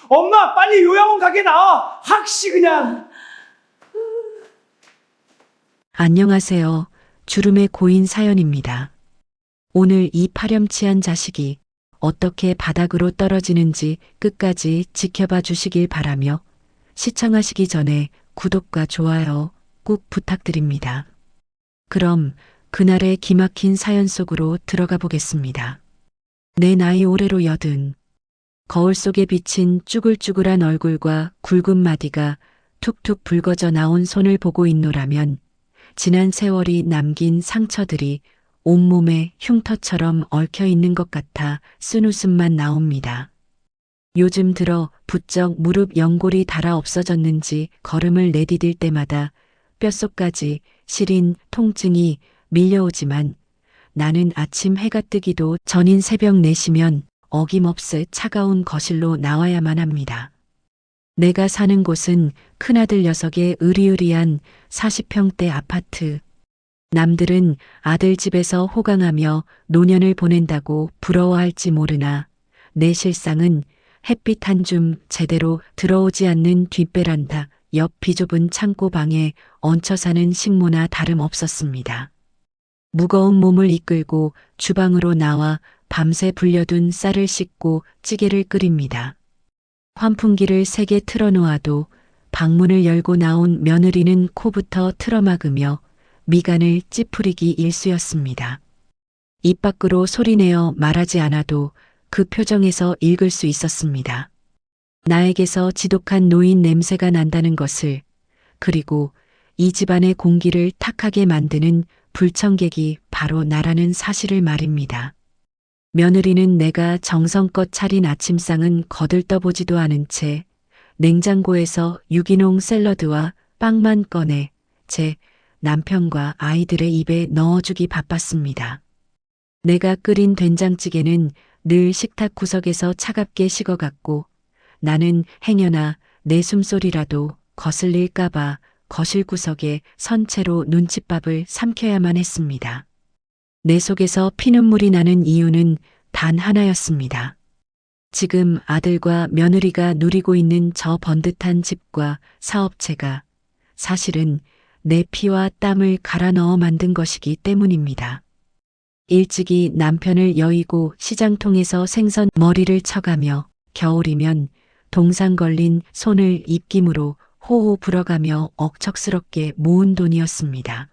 엄마, 빨리 요양원 가게 나와. 학시 그냥. 안녕하세요. 주름의 고인 사연입니다. 오늘 이 파렴치한 자식이 어떻게 바닥으로 떨어지는지 끝까지 지켜봐 주시길 바라며 시청하시기 전에 구독과 좋아요 꼭 부탁드립니다. 그럼 그날의 기막힌 사연 속으로 들어가 보겠습니다. 내 나이 올해로 80. 거울 속에 비친 쭈글쭈글한 얼굴과 굵은 마디가 툭툭 붉어져 나온 손을 보고 있노라면 지난 세월이 남긴 상처들이 온몸에 흉터처럼 얽혀 있는 것 같아 쓴웃음만 나옵니다. 요즘 들어 부쩍 무릎 연골이 닳아 없어졌는지 걸음을 내디딜 때마다 뼛속까지 시린 통증이 밀려오지만 나는 아침 해가 뜨기도 전인 새벽 4시면 어김없이 차가운 거실로 나와야만 합니다. 내가 사는 곳은 큰아들 녀석의 으리으리한 40평대 아파트. 남들은 아들 집에서 호강하며 노년을 보낸다고 부러워할지 모르나 내 실상은 햇빛 한 줌 제대로 들어오지 않는 뒷베란다 옆 비좁은 창고방에 얹혀 사는 식모나 다름없었습니다. 무거운 몸을 이끌고 주방으로 나와 밤새 불려둔 쌀을 씻고 찌개를 끓입니다. 환풍기를 3개 틀어놓아도 방문을 열고 나온 며느리는 코부터 틀어막으며 미간을 찌푸리기 일쑤였습니다. 입 밖으로 소리내어 말하지 않아도 그 표정에서 읽을 수 있었습니다. 나에게서 지독한 노인 냄새가 난다는 것을, 그리고 이 집안의 공기를 탁하게 만드는 불청객이 바로 나라는 사실을 말입니다. 며느리는 내가 정성껏 차린 아침상은 거들떠보지도 않은 채 냉장고에서 유기농 샐러드와 빵만 꺼내 제 남편과 아이들의 입에 넣어주기 바빴습니다. 내가 끓인 된장찌개는 늘 식탁 구석에서 차갑게 식어갔고 나는 행여나 내 숨소리라도 거슬릴까봐 거실 구석에 선채로 눈칫밥을 삼켜야만 했습니다. 내 속에서 피눈물이 나는 이유는 단 하나였습니다. 지금 아들과 며느리가 누리고 있는 저 번듯한 집과 사업체가 사실은 내 피와 땀을 갈아 넣어 만든 것이기 때문입니다. 일찍이 남편을 여의고 시장통에서 생선 머리를 쳐가며 겨울이면 동상 걸린 손을 입김으로 호호 불어가며 억척스럽게 모은 돈이었습니다.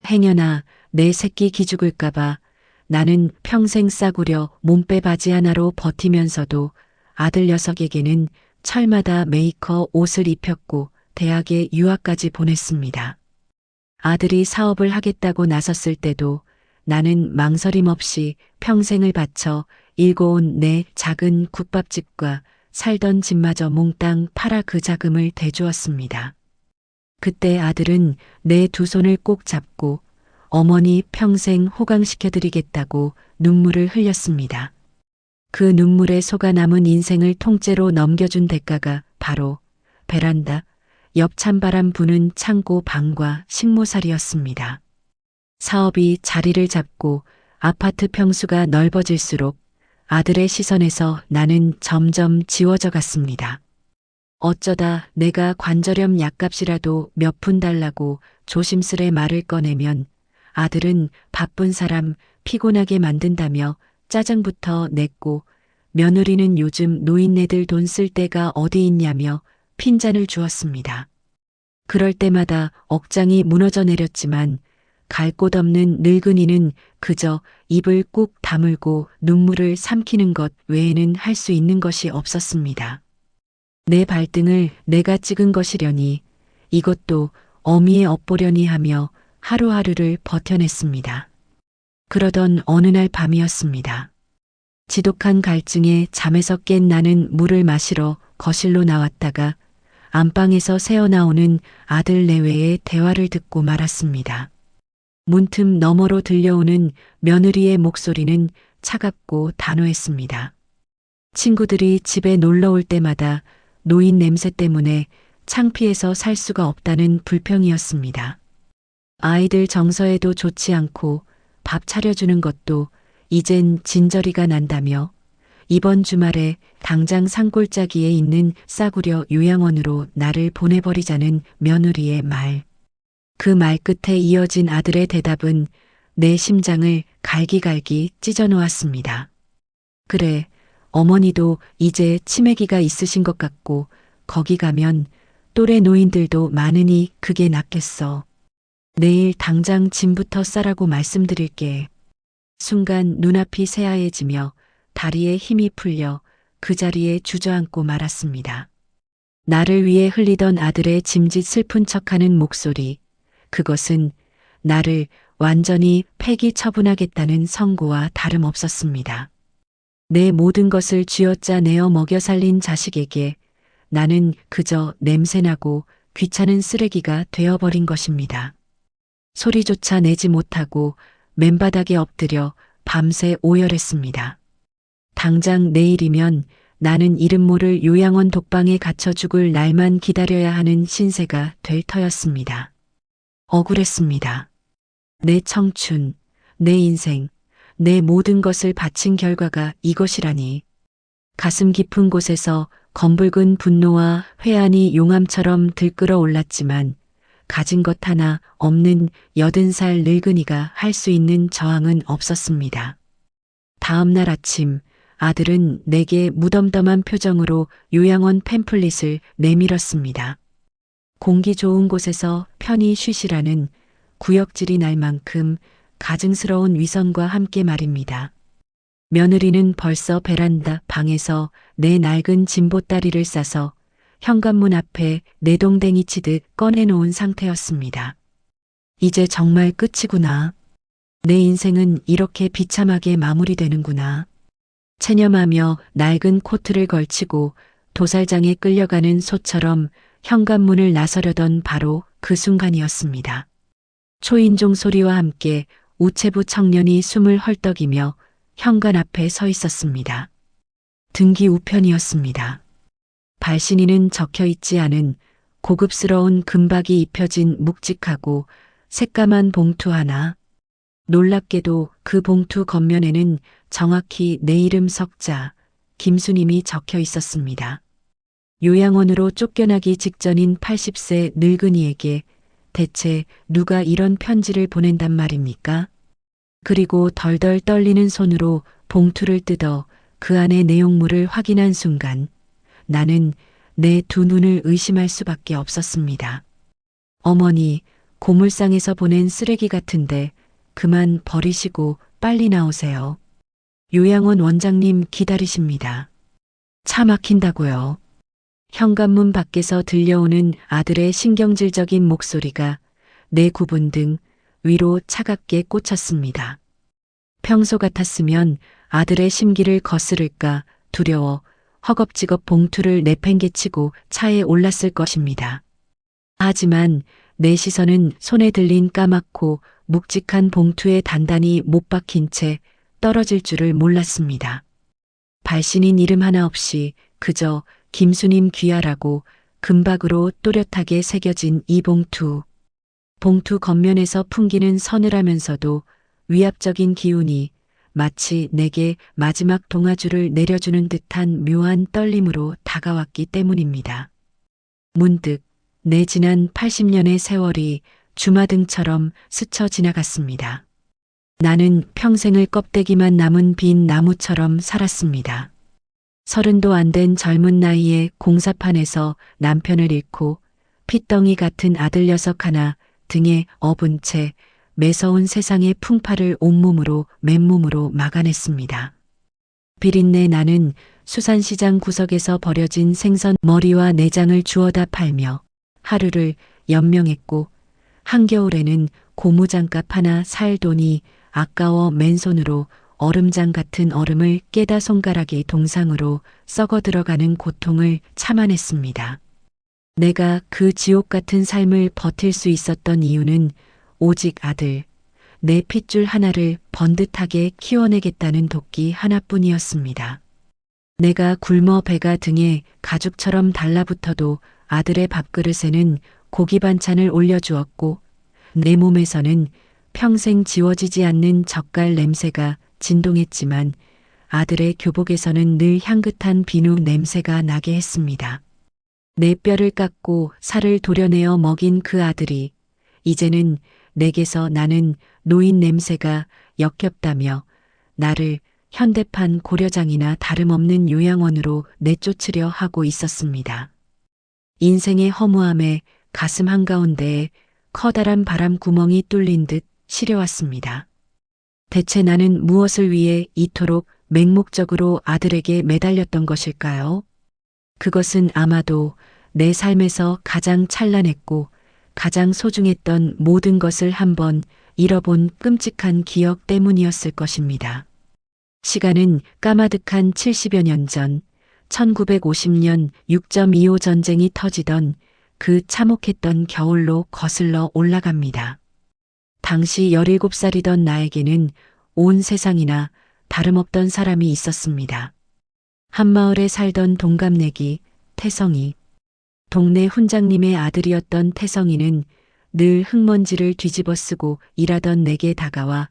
행여나 내 새끼 기죽을까봐 나는 평생 싸구려 몸빼 바지 하나로 버티면서도 아들 녀석에게는 철마다 메이커 옷을 입혔고 대학에 유학까지 보냈습니다. 아들이 사업을 하겠다고 나섰을 때도 나는 망설임 없이 평생을 바쳐 일궈온 내 작은 국밥집과 살던 집마저 몽땅 팔아 그 자금을 대주었습니다. 그때 아들은 내 2 손을 꼭 잡고 어머니 평생 호강시켜드리겠다고 눈물을 흘렸습니다. 그 눈물에 속아 남은 인생을 통째로 넘겨준 대가가 바로 베란다, 옆 찬바람 부는 창고 방과 식모살이었습니다. 사업이 자리를 잡고 아파트 평수가 넓어질수록 아들의 시선에서 나는 점점 지워져 갔습니다. 어쩌다 내가 관절염 약값이라도 몇 푼 달라고 조심스레 말을 꺼내면 아들은 바쁜 사람 피곤하게 만든다며 짜증부터 냈고 며느리는 요즘 노인네들 돈 쓸 데가 어디 있냐며 핀잔을 주었습니다. 그럴 때마다 억장이 무너져 내렸지만 갈 곳 없는 늙은이는 그저 입을 꾹 다물고 눈물을 삼키는 것 외에는 할 수 있는 것이 없었습니다. 내 발등을 내가 찍은 것이려니 이것도 어미에 엎보려니 하며 하루하루를 버텨냈습니다. 그러던 어느 날 밤이었습니다. 지독한 갈증에 잠에서 깬 나는 물을 마시러 거실로 나왔다가 안방에서 새어나오는 아들 내외의 대화를 듣고 말았습니다. 문틈 너머로 들려오는 며느리의 목소리는 차갑고 단호했습니다. 친구들이 집에 놀러 올 때마다 노인 냄새 때문에 창피해서 살 수가 없다는 불평이었습니다. 아이들 정서에도 좋지 않고 밥 차려주는 것도 이젠 진저리가 난다며 이번 주말에 당장 산골짜기에 있는 싸구려 요양원으로 나를 보내버리자는 며느리의 말. 그 말 끝에 이어진 아들의 대답은 내 심장을 갈기갈기 찢어놓았습니다. 그래, 어머니도 이제 치매기가 있으신 것 같고 거기 가면 또래 노인들도 많으니 그게 낫겠어. 내일 당장 짐부터 싸라고 말씀드릴게. 순간 눈앞이 새하얘지며 다리에 힘이 풀려 그 자리에 주저앉고 말았습니다. 나를 위해 흘리던 아들의 짐짓 슬픈 척하는 목소리, 그것은 나를 완전히 폐기 처분하겠다는 선고와 다름없었습니다. 내 모든 것을 쥐어짜 내어 먹여 살린 자식에게 나는 그저 냄새나고 귀찮은 쓰레기가 되어버린 것입니다. 소리조차 내지 못하고 맨바닥에 엎드려 밤새 오열했습니다. 당장 내일이면 나는 이름 모를 요양원 독방에 갇혀 죽을 날만 기다려야 하는 신세가 될 터였습니다. 억울했습니다. 내 청춘, 내 인생, 내 모든 것을 바친 결과가 이것이라니. 가슴 깊은 곳에서 검붉은 분노와 회한이 용암처럼 들끓어 올랐지만 가진 것 하나 없는 80살 늙은이가 할 수 있는 저항은 없었습니다. 다음 날 아침 아들은 내게 무덤덤한 표정으로 요양원 팸플릿을 내밀었습니다. 공기 좋은 곳에서 편히 쉬시라는 구역질이 날 만큼 가증스러운 위선과 함께 말입니다. 며느리는 벌써 베란다 방에서 내 낡은 짐보따리를 싸서 현관문 앞에 내동댕이 치듯 꺼내놓은 상태였습니다. 이제 정말 끝이구나. 내 인생은 이렇게 비참하게 마무리되는구나. 체념하며 낡은 코트를 걸치고 도살장에 끌려가는 소처럼 현관문을 나서려던 바로 그 순간이었습니다. 초인종 소리와 함께 우체부 청년이 숨을 헐떡이며 현관 앞에 서 있었습니다. 등기 우편이었습니다. 발신인은 적혀 있지 않은 고급스러운 금박이 입혀진 묵직하고 새까만 봉투 하나. 놀랍게도 그 봉투 겉면에는 정확히 내 이름 석자, 김수님이 적혀 있었습니다. 요양원으로 쫓겨나기 직전인 80세 늙은이에게 대체 누가 이런 편지를 보낸단 말입니까? 그리고 덜덜 떨리는 손으로 봉투를 뜯어 그 안의 내용물을 확인한 순간 나는 내 두 눈을 의심할 수밖에 없었습니다. 어머니, 고물상에서 보낸 쓰레기 같은데 그만 버리시고 빨리 나오세요. 요양원 원장님 기다리십니다. 차 막힌다고요. 현관문 밖에서 들려오는 아들의 신경질적인 목소리가 내 구분 등 위로 차갑게 꽂혔습니다. 평소 같았으면 아들의 심기를 거스를까 두려워 허겁지겁 봉투를 내팽개치고 차에 올랐을 것입니다. 하지만 내 시선은 손에 들린 까맣고 묵직한 봉투에 단단히 못 박힌 채 떨어질 줄을 몰랐습니다. 발신인 이름 하나 없이 그저 김수님 귀하라고 금박으로 또렷하게 새겨진 이 봉투. 봉투 겉면에서 풍기는 서늘하면서도 위압적인 기운이 마치 내게 마지막 동아줄을 내려주는 듯한 묘한 떨림으로 다가왔기 때문입니다. 문득 내 지난 80년의 세월이 주마등처럼 스쳐 지나갔습니다. 나는 평생을 껍데기만 남은 빈 나무처럼 살았습니다. 30도 안 된 젊은 나이에 공사판에서 남편을 잃고 핏덩이 같은 아들 녀석 하나 등에 업은 채 매서운 세상의 풍파를 온몸으로 맨몸으로 막아냈습니다. 비린내 나는 수산시장 구석에서 버려진 생선 머리와 내장을 주워다 팔며 하루를 연명했고 한겨울에는 고무장갑 하나 살 돈이 아까워 맨손으로 얼음장 같은 얼음을 깨다 손가락의 동상으로 썩어 들어가는 고통을 참아냈습니다. 내가 그 지옥 같은 삶을 버틸 수 있었던 이유는 오직 아들, 내 핏줄 하나를 번듯하게 키워내겠다는 도끼 하나뿐이었습니다. 내가 굶어 배가 등에 가죽처럼 달라붙어도 아들의 밥그릇에는 고기 반찬을 올려주었고 내 몸에서는 평생 지워지지 않는 젓갈 냄새가 진동했지만 아들의 교복에서는 늘 향긋한 비누 냄새가 나게 했습니다. 내 뼈를 깎고 살을 도려내어 먹인 그 아들이 이제는 내게서 나는 노인 냄새가 역겹다며 나를 현대판 고려장이나 다름없는 요양원으로 내쫓으려 하고 있었습니다. 인생의 허무함에 가슴 한가운데에 커다란 바람 구멍이 뚫린 듯 시려왔습니다. 대체 나는 무엇을 위해 이토록 맹목적으로 아들에게 매달렸던 것일까요? 그것은 아마도 내 삶에서 가장 찬란했고 가장 소중했던 모든 것을 한번 잃어본 끔찍한 기억 때문이었을 것입니다. 시간은 까마득한 70여 년 전, 1950년 6.25 전쟁이 터지던 그 참혹했던 겨울로 거슬러 올라갑니다. 당시 17살이던 나에게는 온 세상이나 다름없던 사람이 있었습니다. 한마을에 살던 동갑내기 태성이. 동네 훈장님의 아들이었던 태성이는 늘 흙먼지를 뒤집어 쓰고 일하던 내게 다가와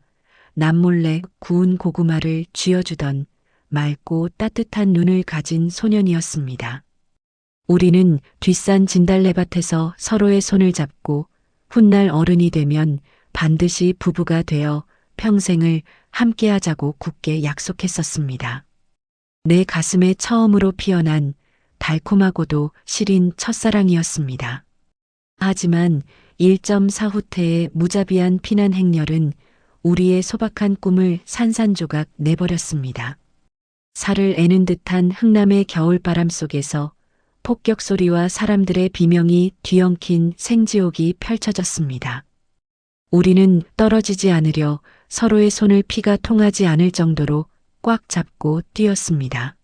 남몰래 구운 고구마를 쥐어주던 맑고 따뜻한 눈을 가진 소년이었습니다. 우리는 뒷산 진달래밭에서 서로의 손을 잡고 훗날 어른이 되면 반드시 부부가 되어 평생을 함께하자고 굳게 약속했었습니다. 내 가슴에 처음으로 피어난 달콤하고도 시린 첫사랑이었습니다. 하지만 1.4 후퇴의 무자비한 피난 행렬은 우리의 소박한 꿈을 산산조각 내버렸습니다. 살을 애는 듯한 흥남의 겨울바람 속에서 폭격 소리와 사람들의 비명이 뒤엉킨 생지옥이 펼쳐졌습니다. 우리는 떨어지지 않으려 서로의 손을 피가 통하지 않을 정도로 꽉 잡고 뛰었습니다.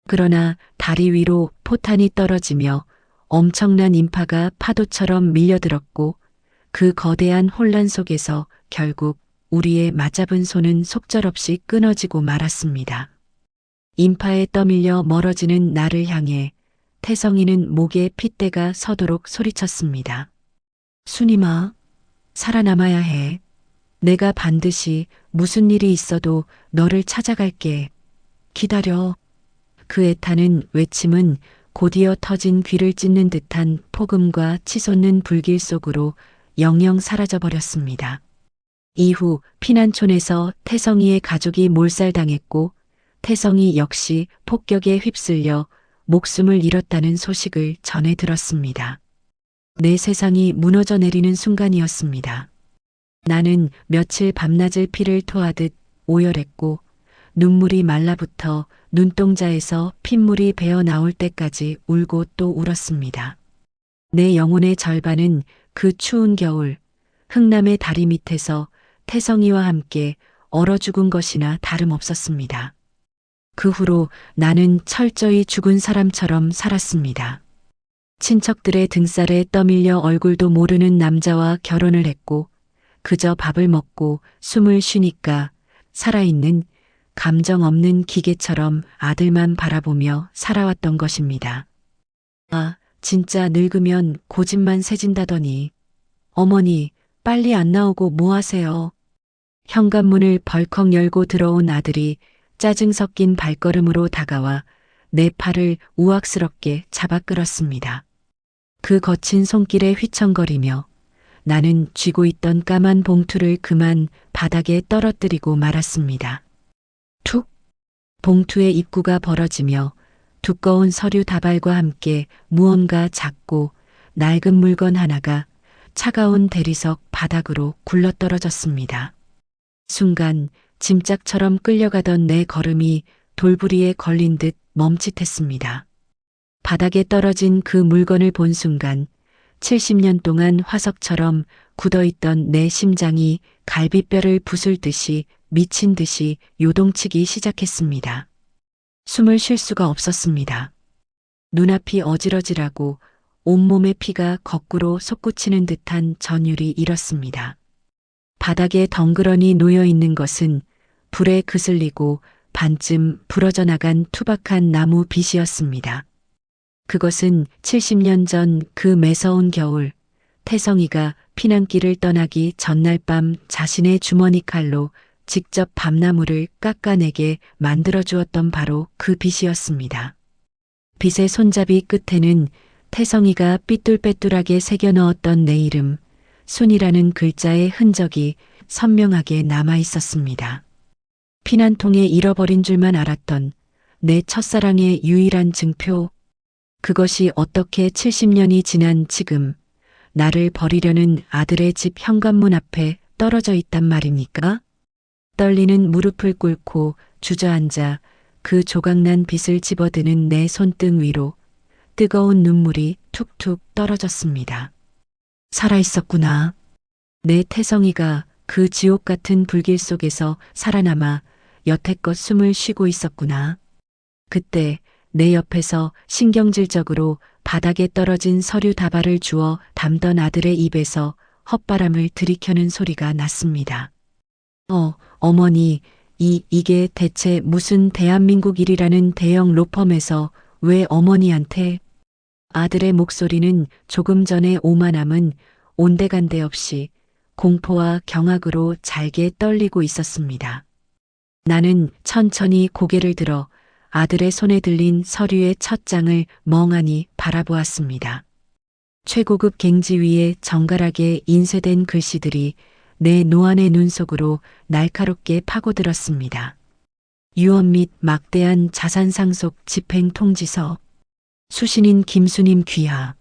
그러나 다리 위로 포탄이 떨어지며 엄청난 인파가 파도처럼 밀려들었고 그 거대한 혼란 속에서 결국 우리의 맞잡은 손은 속절없이 끊어지고 말았습니다. 인파에 떠밀려 멀어지는 나를 향해 태성이는 목에 핏대가 서도록 소리쳤습니다. 순임아, 살아남아야 해. 내가 반드시 무슨 일이 있어도 너를 찾아갈게. 기다려. 그 애타는 외침은 곧이어 터진 귀를 찢는 듯한 폭음과 치솟는 불길 속으로 영영 사라져버렸습니다. 이후 피난촌에서 태성이의 가족이 몰살당했고 태성이 역시 폭격에 휩쓸려 목숨을 잃었다는 소식을 전해 들었습니다. 내 세상이 무너져 내리는 순간이었습니다. 나는 며칠 밤낮을 피를 토하듯 오열했고 눈물이 말라붙어 눈동자에서 핏물이 배어 나올 때까지 울고 또 울었습니다. 내 영혼의 절반은 그 추운 겨울 흥남의 다리 밑에서 태성이와 함께 얼어 죽은 것이나 다름없었습니다. 그 후로 나는 철저히 죽은 사람처럼 살았습니다. 친척들의 등살에 떠밀려 얼굴도 모르는 남자와 결혼을 했고 그저 밥을 먹고 숨을 쉬니까 살아있는 감정 없는 기계처럼 아들만 바라보며 살아왔던 것입니다. 아, 진짜 늙으면 고집만 세진다더니. 어머니, 빨리 안 나오고 뭐 하세요? 현관문을 벌컥 열고 들어온 아들이 짜증 섞인 발걸음으로 다가와 내 팔을 우악스럽게 잡아 끌었습니다. 그 거친 손길에 휘청거리며 나는 쥐고 있던 까만 봉투를 그만 바닥에 떨어뜨리고 말았습니다. 툭! 봉투의 입구가 벌어지며 두꺼운 서류 다발과 함께 무언가 작고 낡은 물건 하나가 차가운 대리석 바닥으로 굴러떨어졌습니다. 순간 짐짝처럼 끌려가던 내 걸음이 돌부리에 걸린 듯 멈칫했습니다. 바닥에 떨어진 그 물건을 본 순간 70년 동안 화석처럼 굳어있던 내 심장이 갈비뼈를 부술 듯이 미친 듯이 요동치기 시작했습니다. 숨을 쉴 수가 없었습니다. 눈앞이 어지러지라고 온몸의 피가 거꾸로 솟구치는 듯한 전율이 일었습니다. 바닥에 덩그러니 놓여있는 것은 불에 그슬리고 반쯤 부러져 나간 투박한 나무 빗이었습니다. 그것은 70년 전 그 매서운 겨울 태성이가 피난길을 떠나기 전날 밤 자신의 주머니 칼로 직접 밤나무를 깎아내게 만들어 주었던 바로 그 빗이었습니다. 빗의 손잡이 끝에는 태성이가 삐뚤빼뚤하게 새겨 넣었던 내 이름, 순이라는 글자의 흔적이 선명하게 남아 있었습니다. 피난통에 잃어버린 줄만 알았던 내 첫사랑의 유일한 증표, 그것이 어떻게 70년이 지난 지금 나를 버리려는 아들의 집 현관문 앞에 떨어져 있단 말입니까? 떨리는 무릎을 꿇고 주저앉아 그 조각난 빗을 집어드는 내 손등 위로 뜨거운 눈물이 툭툭 떨어졌습니다. 살아있었구나. 내 태성이가 그 지옥 같은 불길 속에서 살아남아 여태껏 숨을 쉬고 있었구나. 그때 내 옆에서 신경질적으로 바닥에 떨어진 서류 다발을 주워 담던 아들의 입에서 헛바람을 들이켜는 소리가 났습니다. 어머니, 이게 대체 무슨 대한민국 일이라는 대형 로펌에서 왜 어머니한테? 아들의 목소리는 조금 전에 오만함은 온데간데 없이 공포와 경악으로 잘게 떨리고 있었습니다. 나는 천천히 고개를 들어 아들의 손에 들린 서류의 첫 장을 멍하니 바라보았습니다. 최고급 갱지 위에 정갈하게 인쇄된 글씨들이 내 노안의 눈 속으로 날카롭게 파고들었습니다. 유언 및 막대한 자산 상속 집행 통지서, 수신인 김수님 귀하,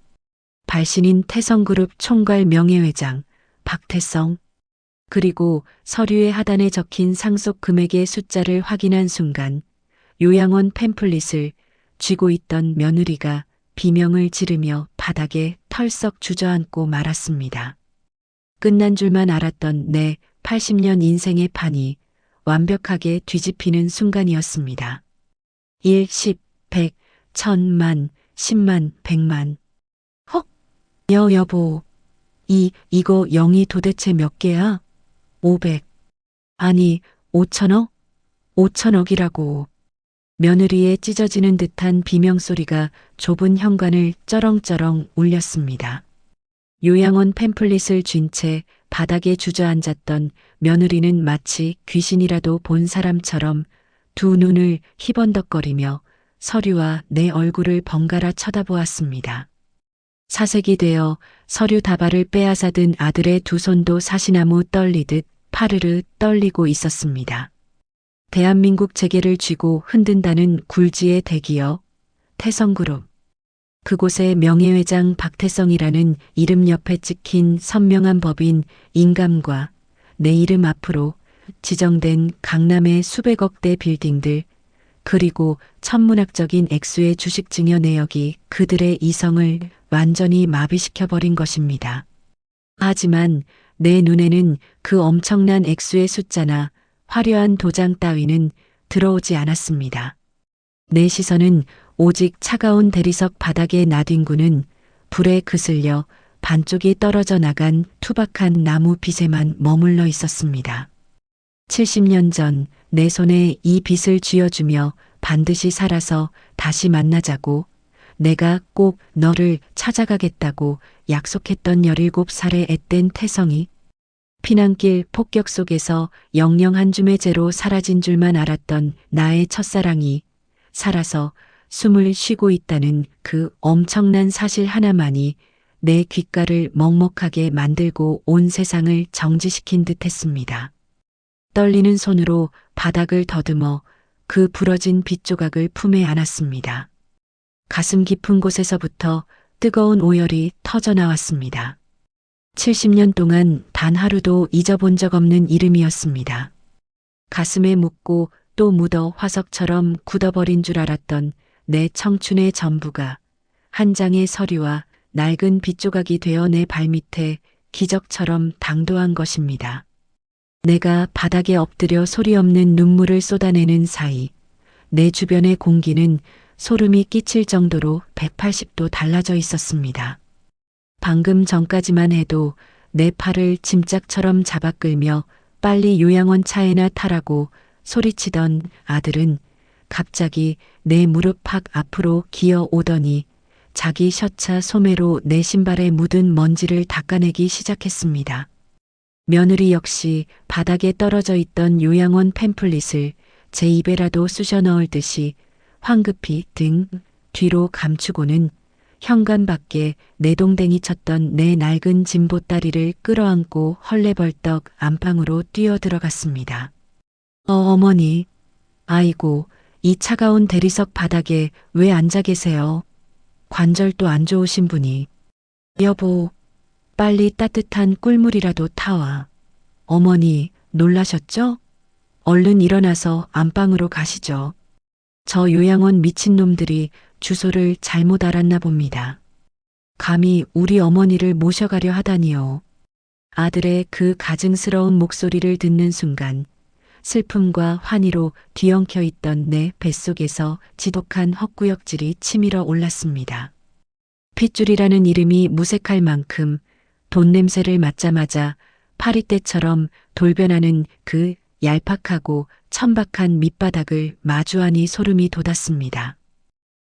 발신인 태성그룹 총괄 명예회장 박태성, 그리고 서류의 하단에 적힌 상속 금액의 숫자를 확인한 순간 요양원 팸플릿을 쥐고 있던 며느리가 비명을 지르며 바닥에 털썩 주저앉고 말았습니다. 끝난 줄만 알았던 내 80년 인생의 판이 완벽하게 뒤집히는 순간이었습니다. 1, 10, 100, 1000만, 10만, 100만. 헉! 여보. 이거 0이 도대체 몇 개야? 500. 아니, 5천억? 5천억이라고. 며느리의 찢어지는 듯한 비명소리가 좁은 현관을 쩌렁쩌렁 울렸습니다. 요양원 팸플릿을 쥔 채 바닥에 주저앉았던 며느리는 마치 귀신이라도 본 사람처럼 두 눈을 희번덕거리며 서류와 내 얼굴을 번갈아 쳐다보았습니다. 사색이 되어 서류 다발을 빼앗아든 아들의 두 손도 사시나무 떨리듯 파르르 떨리고 있었습니다. 대한민국 재계를 쥐고 흔든다는 굴지의 대기업, 태성그룹. 그곳의 명예회장 박태성이라는 이름 옆에 찍힌 선명한 법인 인감과 내 이름 앞으로 지정된 강남의 수백억 대 빌딩들, 그리고 천문학적인 액수의 주식 증여 내역이 그들의 이성을 완전히 마비시켜버린 것입니다. 하지만 내 눈에는 그 엄청난 액수의 숫자나 화려한 도장 따위는 들어오지 않았습니다. 내 시선은 오직 차가운 대리석 바닥에 나뒹구는 불에 그슬려 반쪽이 떨어져 나간 투박한 나무 빗에만 머물러 있었습니다. 70년 전 내 손에 이 빗을 쥐어주며 반드시 살아서 다시 만나자고 내가 꼭 너를 찾아가겠다고 약속했던 17살의 앳된 태성이 피난길 폭격 속에서 영영 한 줌의 재로 사라진 줄만 알았던 나의 첫사랑이 살아서 숨을 쉬고 있다는 그 엄청난 사실 하나만이 내 귓가를 먹먹하게 만들고 온 세상을 정지시킨 듯 했습니다. 떨리는 손으로 바닥을 더듬어 그 부러진 빗조각을 품에 안았습니다. 가슴 깊은 곳에서부터 뜨거운 오열이 터져나왔습니다. 70년 동안 단 하루도 잊어본 적 없는 이름이었습니다. 가슴에 묻고 또 묻어 화석처럼 굳어버린 줄 알았던 내 청춘의 전부가 한 장의 서류와 낡은 빗조각이 되어 내 발밑에 기적처럼 당도한 것입니다. 내가 바닥에 엎드려 소리 없는 눈물을 쏟아내는 사이 내 주변의 공기는 소름이 끼칠 정도로 180도 달라져 있었습니다. 방금 전까지만 해도 내 팔을 짐짝처럼 잡아 끌며 빨리 요양원 차에나 타라고 소리치던 아들은 갑자기 내 무릎 팍 앞으로 기어 오더니 자기 셔츠 소매로 내 신발에 묻은 먼지를 닦아내기 시작했습니다. 며느리 역시 바닥에 떨어져 있던 요양원 팸플릿을 제 입에라도 쑤셔 넣을 듯이 황급히 등 뒤로 감추고는 현관 밖에 내동댕이 쳤던 내 낡은 짐보따리를 끌어안고 헐레벌떡 안방으로 뛰어 들어갔습니다. 어머니, 아이고, 이 차가운 대리석 바닥에 왜 앉아 계세요? 관절도 안 좋으신 분이. 여보, 빨리 따뜻한 꿀물이라도 타와. 어머니, 놀라셨죠? 얼른 일어나서 안방으로 가시죠. 저 요양원 미친놈들이 주소를 잘못 알았나 봅니다. 감히 우리 어머니를 모셔가려 하다니요. 아들의 그 가증스러운 목소리를 듣는 순간 슬픔과 환희로 뒤엉켜 있던 내 뱃속에서 지독한 헛구역질이 치밀어 올랐습니다. 핏줄이라는 이름이 무색할 만큼 돈 냄새를 맡자마자 파리떼처럼 돌변하는 그 얄팍하고 천박한 밑바닥을 마주하니 소름이 돋았습니다.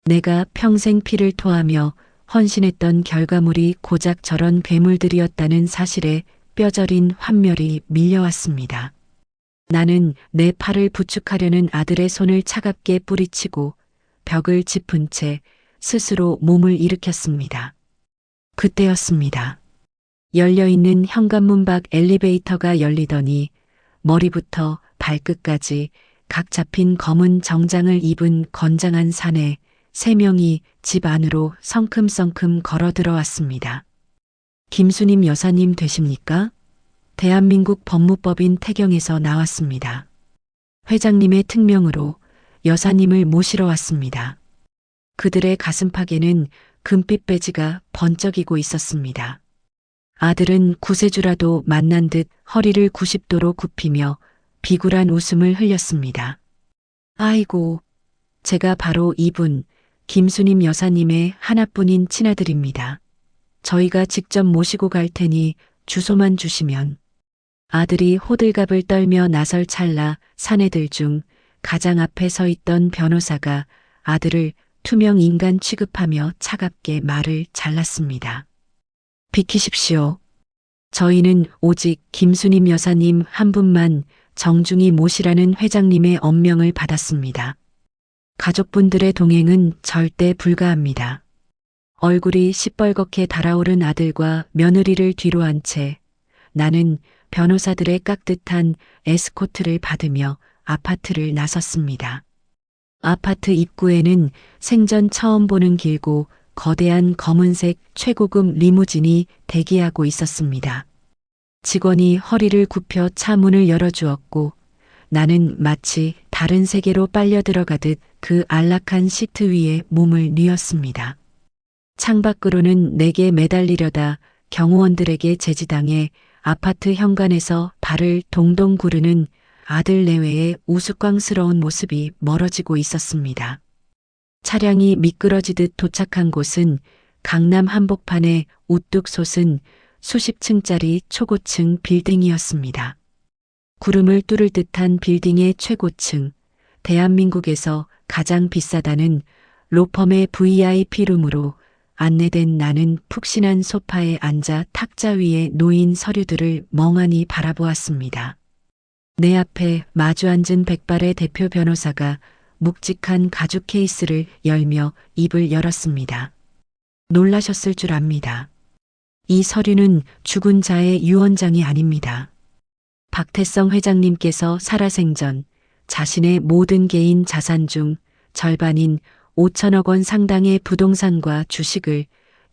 내가 평생 피를 토하며 헌신했던 결과물이 고작 저런 괴물들이었다는 사실에 뼈저린 환멸이 밀려왔습니다. 나는 내 팔을 부축하려는 아들의 손을 차갑게 뿌리치고 벽을 짚은 채 스스로 몸을 일으켰습니다. 그때였습니다. 열려있는 현관문 밖 엘리베이터가 열리더니 머리부터 발끝까지 각 잡힌 검은 정장을 입은 건장한 사내 3명이 집 안으로 성큼성큼 걸어 들어왔습니다. 김수님 여사님 되십니까? 대한민국 법무법인 태경에서 나왔습니다. 회장님의 특명으로 여사님을 모시러 왔습니다. 그들의 가슴팍에는 금빛 배지가 번쩍이고 있었습니다. 아들은 구세주라도 만난 듯 허리를 90도로 굽히며 비굴한 웃음을 흘렸습니다. 아이고, 제가 바로 이분, 김수님 여사님의 하나뿐인 친아들입니다. 저희가 직접 모시고 갈 테니 주소만 주시면. 아들이 호들갑을 떨며 나설 찰나 사내들 중 가장 앞에 서 있던 변호사가 아들을 투명 인간 취급하며 차갑게 말을 잘랐습니다. 비키십시오. 저희는 오직 김수님 여사님 한 분만 정중히 모시라는 회장님의 엄명을 받았습니다. 가족분들의 동행은 절대 불가합니다. 얼굴이 시뻘겋게 달아오른 아들과 며느리를 뒤로 한 채 나는 변호사들의 깍듯한 에스코트를 받으며 아파트를 나섰습니다. 아파트 입구에는 생전 처음 보는 길고 거대한 검은색 최고급 리무진이 대기하고 있었습니다. 직원이 허리를 굽혀 차 문을 열어주었고 나는 마치 다른 세계로 빨려 들어가듯 그 안락한 시트 위에 몸을 뉘었습니다. 창밖으로는 내게 매달리려다 경호원들에게 제지당해 아파트 현관에서 발을 동동 구르는 아들 내외의 우스꽝스러운 모습이 멀어지고 있었습니다. 차량이 미끄러지듯 도착한 곳은 강남 한복판에 우뚝 솟은 수십 층짜리 초고층 빌딩이었습니다. 구름을 뚫을 듯한 빌딩의 최고층, 대한민국에서 가장 비싸다는 로펌의 VIP룸으로 안내된 나는 푹신한 소파에 앉아 탁자 위에 놓인 서류들을 멍하니 바라보았습니다. 내 앞에 마주 앉은 백발의 대표 변호사가 묵직한 가죽 케이스를 열며 입을 열었습니다. 놀라셨을 줄 압니다. 이 서류는 죽은 자의 유언장이 아닙니다. 박태성 회장님께서 살아생전 자신의 모든 개인 자산 중 절반인 5천억 원 상당의 부동산과 주식을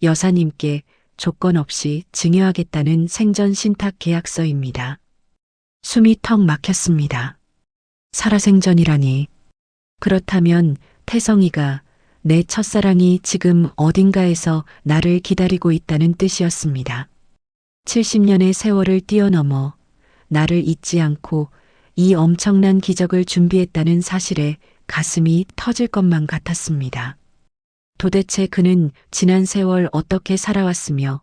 여사님께 조건 없이 증여하겠다는 생전 신탁 계약서입니다. 숨이 턱 막혔습니다. 살아생전이라니. 그렇다면 태성이가 내 첫사랑이 지금 어딘가에서 나를 기다리고 있다는 뜻이었습니다. 70년의 세월을 뛰어넘어 나를 잊지 않고 이 엄청난 기적을 준비했다는 사실에 가슴이 터질 것만 같았습니다. 도대체 그는 지난 세월 어떻게 살아왔으며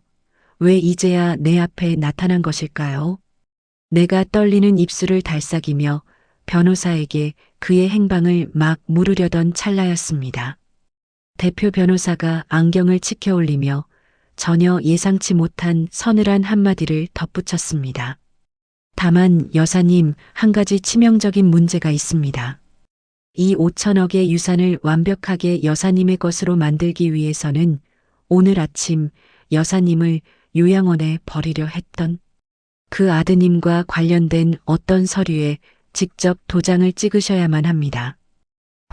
왜 이제야 내 앞에 나타난 것일까요? 내가 떨리는 입술을 달싹이며 변호사에게 그의 행방을 막 물으려던 찰나였습니다. 대표 변호사가 안경을 치켜 올리며 전혀 예상치 못한 서늘한 한마디를 덧붙였습니다. 다만 여사님, 한 가지 치명적인 문제가 있습니다. 이 5천억의 유산을 완벽하게 여사님의 것으로 만들기 위해서는 오늘 아침 여사님을 요양원에 버리려 했던 그 아드님과 관련된 어떤 서류에 직접 도장을 찍으셔야만 합니다.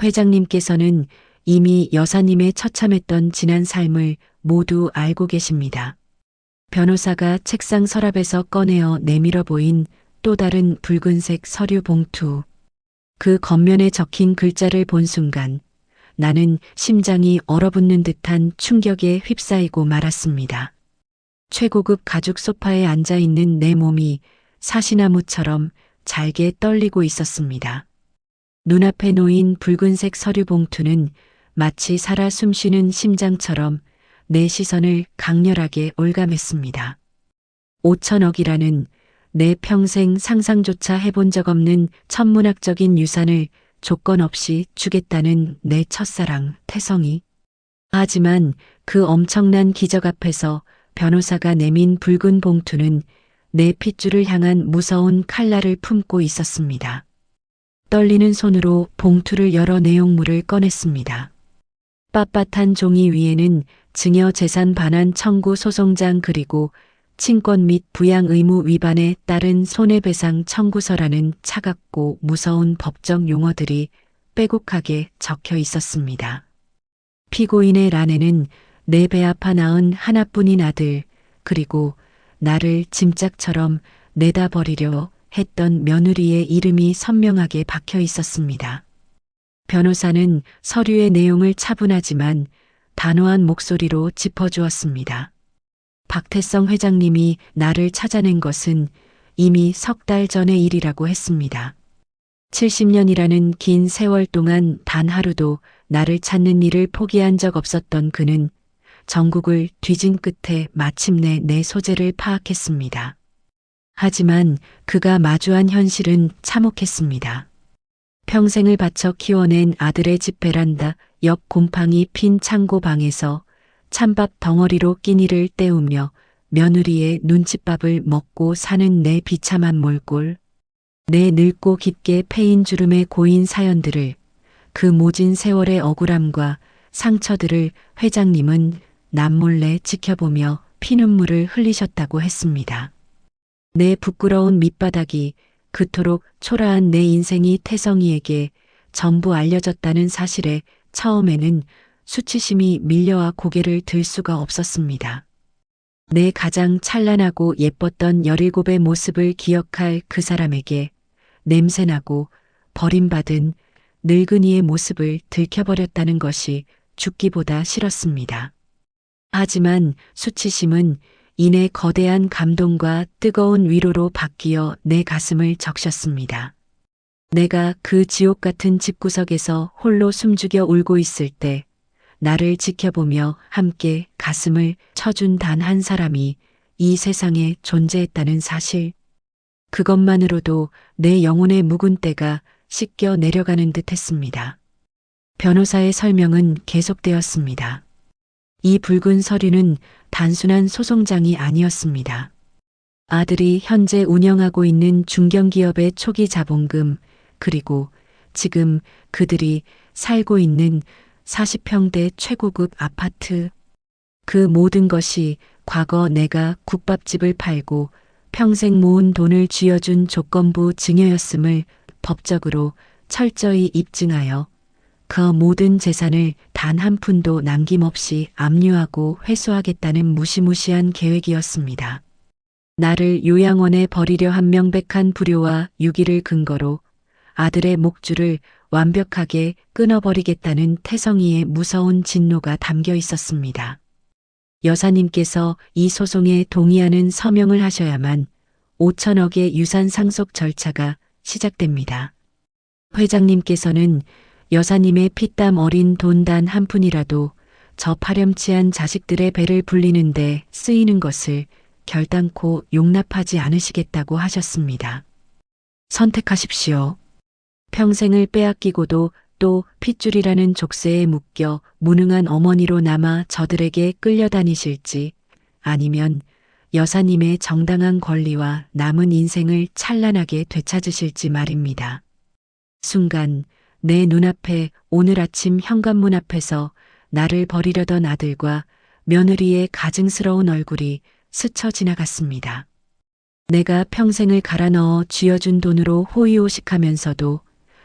회장님께서는 이미 여사님의 처참했던 지난 삶을 모두 알고 계십니다. 변호사가 책상 서랍에서 꺼내어 내밀어 보인 또 다른 붉은색 서류 봉투. 그 겉면에 적힌 글자를 본 순간 나는 심장이 얼어붙는 듯한 충격에 휩싸이고 말았습니다. 최고급 가죽 소파에 앉아 있는 내 몸이 사시나무처럼 잘게 떨리고 있었습니다. 눈앞에 놓인 붉은색 서류 봉투는 마치 살아 숨쉬는 심장처럼 내 시선을 강렬하게 올감했습니다. 5천억이라는 내 평생 상상조차 해본 적 없는 천문학적인 유산을 조건 없이 주겠다는 내 첫사랑 태성이. 하지만 그 엄청난 기적 앞에서 변호사가 내민 붉은 봉투는 내 핏줄을 향한 무서운 칼날을 품고 있었습니다. 떨리는 손으로 봉투를 열어 내용물을 꺼냈습니다. 빳빳한 종이 위에는 증여 재산 반환 청구 소송장 그리고 친권 및 부양 의무 위반에 따른 손해배상 청구서라는 차갑고 무서운 법적 용어들이 빼곡하게 적혀 있었습니다. 피고인의 란에는 내 배 아파 낳은 하나뿐인 아들, 그리고 나를 짐짝처럼 내다버리려 했던 며느리의 이름이 선명하게 박혀 있었습니다. 변호사는 서류의 내용을 차분하지만 단호한 목소리로 짚어주었습니다. 박태성 회장님이 나를 찾아낸 것은 이미 석 달 전의 일이라고 했습니다. 70년이라는 긴 세월 동안 단 하루도 나를 찾는 일을 포기한 적 없었던 그는 전국을 뒤진 끝에 마침내 내 소재를 파악했습니다. 하지만 그가 마주한 현실은 참혹했습니다. 평생을 바쳐 키워낸 아들의 집 베란다 옆 곰팡이 핀 창고 방에서 찬밥 덩어리로 끼니를 때우며 며느리의 눈칫밥을 먹고 사는 내 비참한 몰골, 내 늙고 깊게 패인 주름의 고인 사연들을, 그 모진 세월의 억울함과 상처들을 회장님은 남몰래 지켜보며 피눈물을 흘리셨다고 했습니다. 내 부끄러운 밑바닥이 그토록 초라한 내 인생이 태성이에게 전부 알려졌다는 사실에 처음에는 수치심이 밀려와 고개를 들 수가 없었습니다. 내 가장 찬란하고 예뻤던 17의 모습을 기억할 그 사람에게 냄새나고 버림받은 늙은이의 모습을 들켜버렸다는 것이 죽기보다 싫었습니다. 하지만 수치심은 이내 거대한 감동과 뜨거운 위로로 바뀌어 내 가슴을 적셨습니다. 내가 그 지옥 같은 집구석에서 홀로 숨죽여 울고 있을 때 나를 지켜보며 함께 가슴을 쳐준 단 한 사람이 이 세상에 존재했다는 사실. 그것만으로도 내 영혼의 묵은 때가 씻겨 내려가는 듯 했습니다. 변호사의 설명은 계속되었습니다. 이 붉은 서류는 단순한 소송장이 아니었습니다. 아들이 현재 운영하고 있는 중견기업의 초기 자본금, 그리고 지금 그들이 살고 있는 40평대 최고급 아파트. 그 모든 것이 과거 내가 국밥집을 팔고 평생 모은 돈을 쥐어준 조건부 증여였음을 법적으로 철저히 입증하여 그 모든 재산을 단 한 푼도 남김없이 압류하고 회수하겠다는 무시무시한 계획이었습니다. 나를 요양원에 버리려 한 명백한 불효와 유기를 근거로 아들의 목줄을 완벽하게 끊어버리겠다는 태성이의 무서운 진노가 담겨 있었습니다. 여사님께서 이 소송에 동의하는 서명을 하셔야만 5천억의 유산 상속 절차가 시작됩니다. 회장님께서는 여사님의 피땀 어린 돈 단 한 푼이라도 저 파렴치한 자식들의 배를 불리는데 쓰이는 것을 결단코 용납하지 않으시겠다고 하셨습니다. 선택하십시오. 평생을 빼앗기고도 또 핏줄이라는 족쇄에 묶여 무능한 어머니로 남아 저들에게 끌려다니실지, 아니면 여사님의 정당한 권리와 남은 인생을 찬란하게 되찾으실지 말입니다. 순간 내 눈앞에 오늘 아침 현관문 앞에서 나를 버리려던 아들과 며느리의 가증스러운 얼굴이 스쳐 지나갔습니다. 내가 평생을 갈아 넣어 쥐어준 돈으로 호의호식하면서도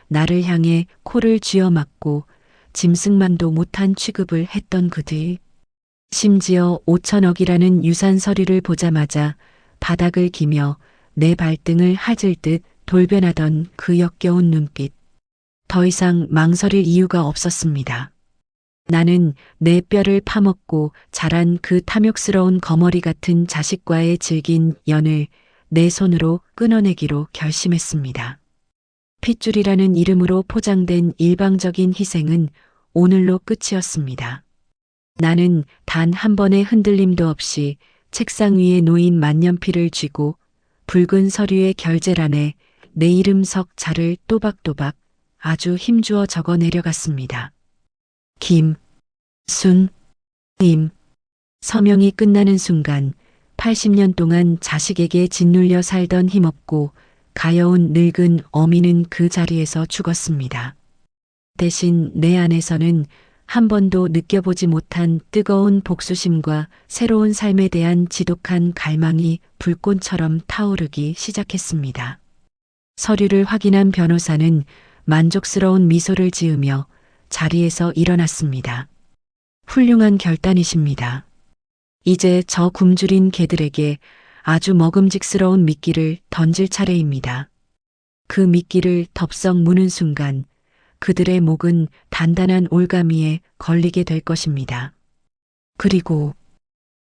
나를 향해 코를 쥐어막고 짐승만도 못한 취급을 했던 그들. 심지어 5천억이라는 유산 서류를 보자마자 바닥을 기며 내 발등을 하질 듯 돌변하던 그 역겨운 눈빛. 더 이상 망설일 이유가 없었습니다. 나는 내 뼈를 파먹고 자란 그 탐욕스러운 거머리 같은 자식과의 질긴 연을 내 손으로 끊어내기로 결심했습니다. 핏줄이라는 이름으로 포장된 일방적인 희생은 오늘로 끝이었습니다. 나는 단 한 번의 흔들림도 없이 책상 위에 놓인 만년필을 쥐고 붉은 서류의 결제란에 내 이름 석 자를 또박또박 아주 힘주어 적어 내려갔습니다. 김순임. 서명이 끝나는 순간 80년 동안 자식에게 짓눌려 살던 힘없고 가여운 늙은 어미는 그 자리에서 죽었습니다. 대신 내 안에서는 한 번도 느껴보지 못한 뜨거운 복수심과 새로운 삶에 대한 지독한 갈망이 불꽃처럼 타오르기 시작했습니다. 서류를 확인한 변호사는 만족스러운 미소를 지으며 자리에서 일어났습니다. 훌륭한 결단이십니다. 이제 저 굶주린 개들에게 아주 먹음직스러운 미끼를 던질 차례입니다. 그 미끼를 덥석 무는 순간 그들의 목은 단단한 올가미에 걸리게 될 것입니다. 그리고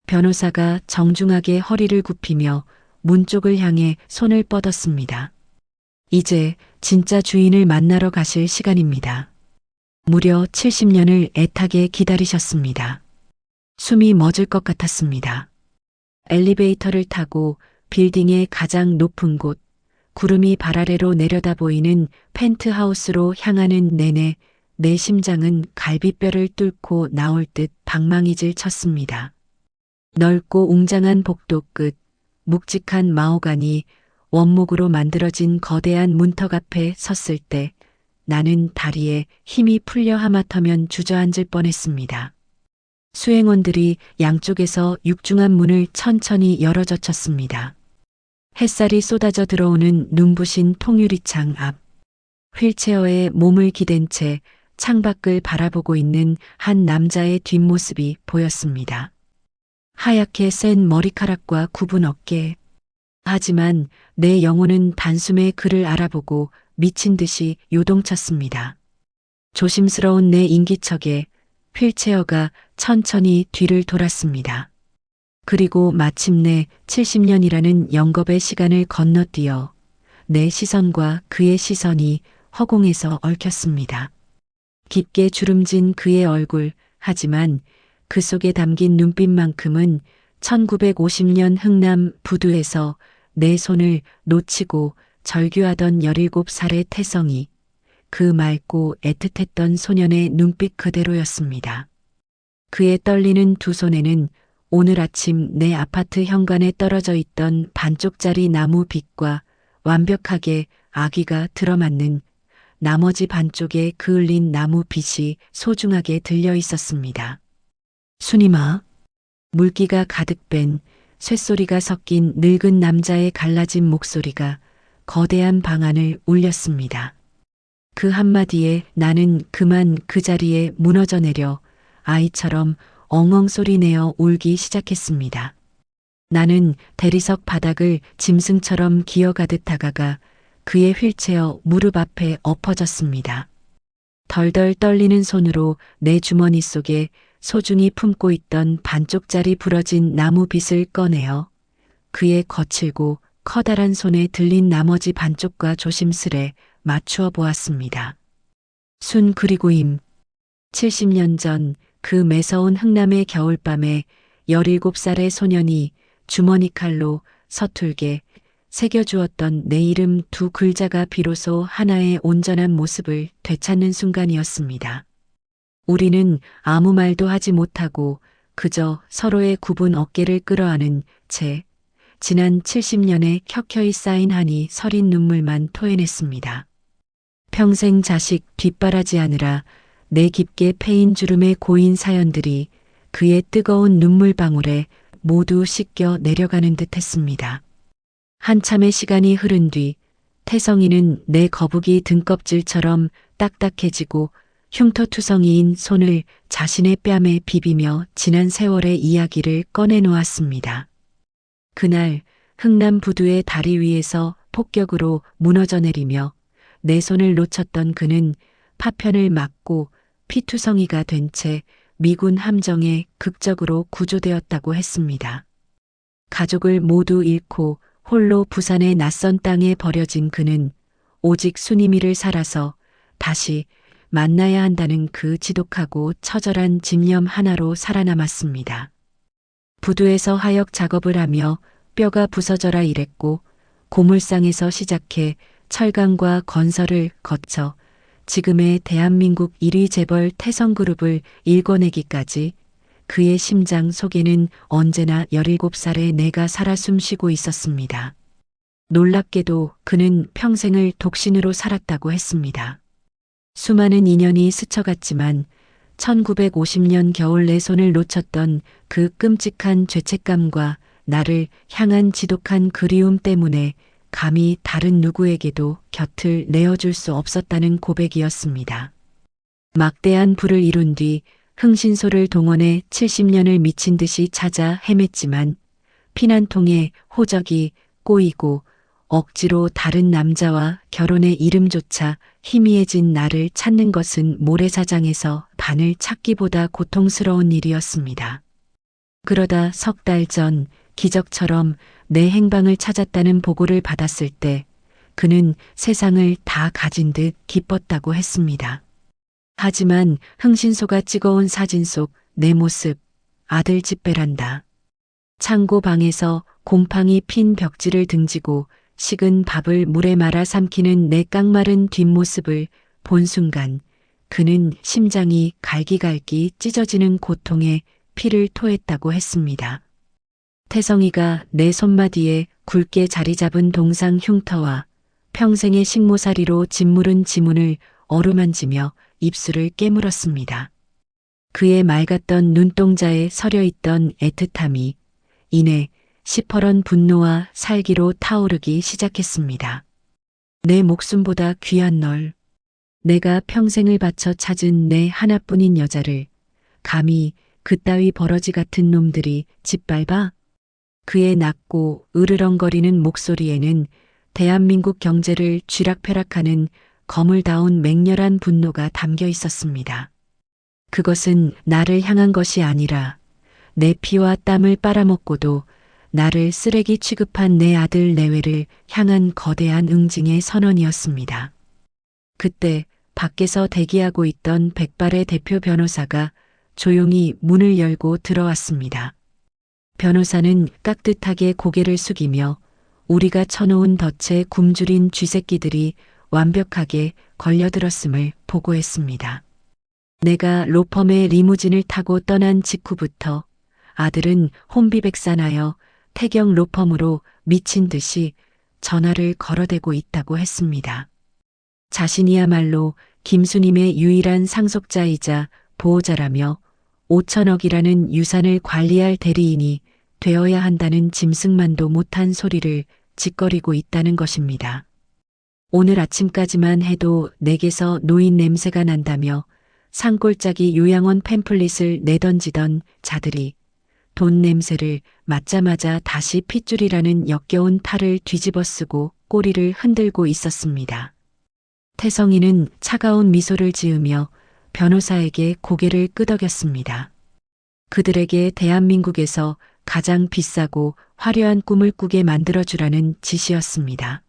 변호사가 정중하게 허리를 굽히며 문 쪽을 향해 손을 뻗었습니다. 이제 진짜 주인을 만나러 가실 시간입니다. 무려 70년을 애타게 기다리셨습니다. 숨이 멎을 것 같았습니다. 엘리베이터를 타고 빌딩의 가장 높은 곳, 구름이 발 아래로 내려다 보이는 펜트하우스로 향하는 내내 내 심장은 갈비뼈를 뚫고 나올 듯 방망이질 쳤습니다. 넓고 웅장한 복도 끝, 묵직한 마호가니 원목으로 만들어진 거대한 문턱 앞에 섰을 때 나는 다리에 힘이 풀려 하마터면 주저앉을 뻔했습니다. 수행원들이 양쪽에서 육중한 문을 천천히 열어젖혔습니다. 햇살이 쏟아져 들어오는 눈부신 통유리창 앞, 휠체어에 몸을 기댄 채 창밖을 바라보고 있는 한 남자의 뒷모습이 보였습니다. 하얗게 센 머리카락과 굽은 어깨. 하지만 내 영혼은 단숨에 그를 알아보고 미친 듯이 요동쳤습니다. 조심스러운 내 인기척에 휠체어가 천천히 뒤를 돌았습니다. 그리고 마침내 70년이라는 영겁의 시간을 건너뛰어 내 시선과 그의 시선이 허공에서 얽혔습니다. 깊게 주름진 그의 얼굴, 하지만 그 속에 담긴 눈빛만큼은 1950년 흥남 부두에서 내 손을 놓치고 절규하던 17살의 태성이 그 맑고 애틋했던 소년의 눈빛 그대로였습니다. 그의 떨리는 두 손에는 오늘 아침 내 아파트 현관에 떨어져 있던 반쪽짜리 나무 빛과 완벽하게 아귀가 들어맞는 나머지 반쪽에 그을린 나무 빛이 소중하게 들려 있었습니다. 순임아. 물기가 가득 뺀 쇳소리가 섞인 늙은 남자의 갈라진 목소리가 거대한 방 안을 울렸습니다. 그 한마디에 나는 그만 그 자리에 무너져 내려 아이처럼 엉엉 소리 내어 울기 시작했습니다. 나는 대리석 바닥을 짐승처럼 기어가듯 다가가 그의 휠체어 무릎 앞에 엎어졌습니다. 덜덜 떨리는 손으로 내 주머니 속에 소중히 품고 있던 반쪽짜리 부러진 나무 빗을 꺼내어 그의 거칠고 커다란 손에 들린 나머지 반쪽과 조심스레 맞추어 보았습니다. 순 그리고 임. 70년 전 그 매서운 흥남의 겨울밤에 17살의 소년이 주머니 칼로 서툴게 새겨주었던 내 이름 두 글자가 비로소 하나의 온전한 모습을 되찾는 순간이었습니다. 우리는 아무 말도 하지 못하고 그저 서로의 굽은 어깨를 끌어안은 채 지난 70년의 켜켜이 쌓인 한이 서린 눈물만 토해냈습니다. 평생 자식 뒷바라지하느라 내 깊게 패인 주름의 고인 사연들이 그의 뜨거운 눈물방울에 모두 씻겨 내려가는 듯 했습니다. 한참의 시간이 흐른 뒤 태성이는 내 거북이 등껍질처럼 딱딱해지고 흉터투성이인 손을 자신의 뺨에 비비며 지난 세월의 이야기를 꺼내놓았습니다. 그날 흥남 부두의 다리 위에서 폭격으로 무너져 내리며 내 손을 놓쳤던 그는 파편을 맞고 피투성이가 된 채 미군 함정에 극적으로 구조되었다고 했습니다. 가족을 모두 잃고 홀로 부산의 낯선 땅에 버려진 그는 오직 순이미를 살아서 다시 만나야 한다는 그 지독하고 처절한 집념 하나로 살아남았습니다. 부두에서 하역 작업을 하며 뼈가 부서져라 일했고 고물상에서 시작해 철강과 건설을 거쳐 지금의 대한민국 1위 재벌 태성그룹을 일궈내기까지 그의 심장 속에는 언제나 17살의 내가 살아 숨쉬고 있었습니다. 놀랍게도 그는 평생을 독신으로 살았다고 했습니다. 수많은 인연이 스쳐갔지만 1950년 겨울 내 손을 놓쳤던 그 끔찍한 죄책감과 나를 향한 지독한 그리움 때문에 감히 다른 누구에게도 곁을 내어줄 수 없었다는 고백이었습니다. 막대한 부를 이룬 뒤 흥신소를 동원해 70년을 미친 듯이 찾아 헤맸지만 피난통에 호적이 꼬이고 억지로 다른 남자와 결혼의 이름조차 희미해진 나를 찾는 것은 모래사장에서 바늘 찾기보다 고통스러운 일이었습니다. 그러다 석 달 전 기적처럼 내 행방을 찾았다는 보고를 받았을 때 그는 세상을 다 가진 듯 기뻤다고 했습니다. 하지만 흥신소가 찍어온 사진 속 내 모습, 아들 집 베란다. 창고 방에서 곰팡이 핀 벽지를 등지고 식은 밥을 물에 말아 삼키는 내 깡마른 뒷모습을 본 순간 그는 심장이 갈기갈기 찢어지는 고통에 피를 토했다고 했습니다. 태성이가 내 손마디에 굵게 자리 잡은 동상 흉터와 평생의 식모살이로 짓무른 지문을 어루만지며 입술을 깨물었습니다. 그의 맑았던 눈동자에 서려있던 애틋함이 이내 시퍼런 분노와 살기로 타오르기 시작했습니다. 내 목숨보다 귀한 널, 내가 평생을 바쳐 찾은 내 하나뿐인 여자를 감히 그따위 버러지 같은 놈들이 짓밟아? 그의 낮고 으르렁거리는 목소리에는 대한민국 경제를 쥐락펴락하는 거물다운 맹렬한 분노가 담겨 있었습니다. 그것은 나를 향한 것이 아니라 내 피와 땀을 빨아먹고도 나를 쓰레기 취급한 내 아들 내외를 향한 거대한 응징의 선언이었습니다. 그때 밖에서 대기하고 있던 백발의 대표 변호사가 조용히 문을 열고 들어왔습니다. 변호사는 깍듯하게 고개를 숙이며 우리가 쳐놓은 덫에 굶주린 쥐새끼들이 완벽하게 걸려들었음을 보고했습니다. 내가 로펌의 리무진을 타고 떠난 직후부터 아들은 혼비백산하여 태경 로펌으로 미친 듯이 전화를 걸어대고 있다고 했습니다. 자신이야말로 김수님의 유일한 상속자이자 보호자라며 5천억이라는 유산을 관리할 대리인이 되어야 한다는 짐승만도 못한 소리를 짓거리고 있다는 것입니다. 오늘 아침까지만 해도 내게서 노인 냄새가 난다며 산골짜기 요양원 팸플릿을 내던지던 자들이 돈 냄새를 맡자마자 다시 핏줄이라는 역겨운 탈을 뒤집어 쓰고 꼬리를 흔들고 있었습니다. 태성이는 차가운 미소를 지으며 변호사에게 고개를 끄덕였습니다. 그들에게 대한민국에서 가장 비싸고 화려한 꿈을 꾸게 만들어주라는 지시였습니다.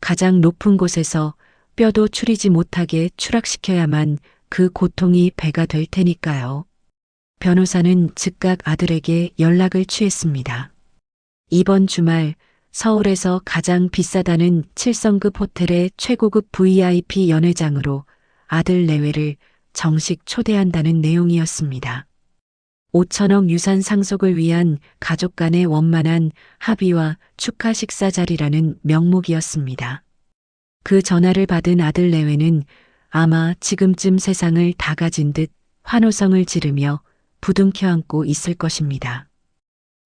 가장 높은 곳에서 뼈도 추리지 못하게 추락시켜야만 그 고통이 배가 될 테니까요. 변호사는 즉각 아들에게 연락을 취했습니다. 이번 주말 서울에서 가장 비싸다는 7성급 호텔의 최고급 VIP 연회장으로 아들 내외를 정식 초대한다는 내용이었습니다. 5천억 유산 상속을 위한 가족 간의 원만한 합의와 축하 식사 자리라는 명목이었습니다. 그 전화를 받은 아들 내외는 아마 지금쯤 세상을 다 가진 듯 환호성을 지르며 부둥켜 안고 있을 것입니다.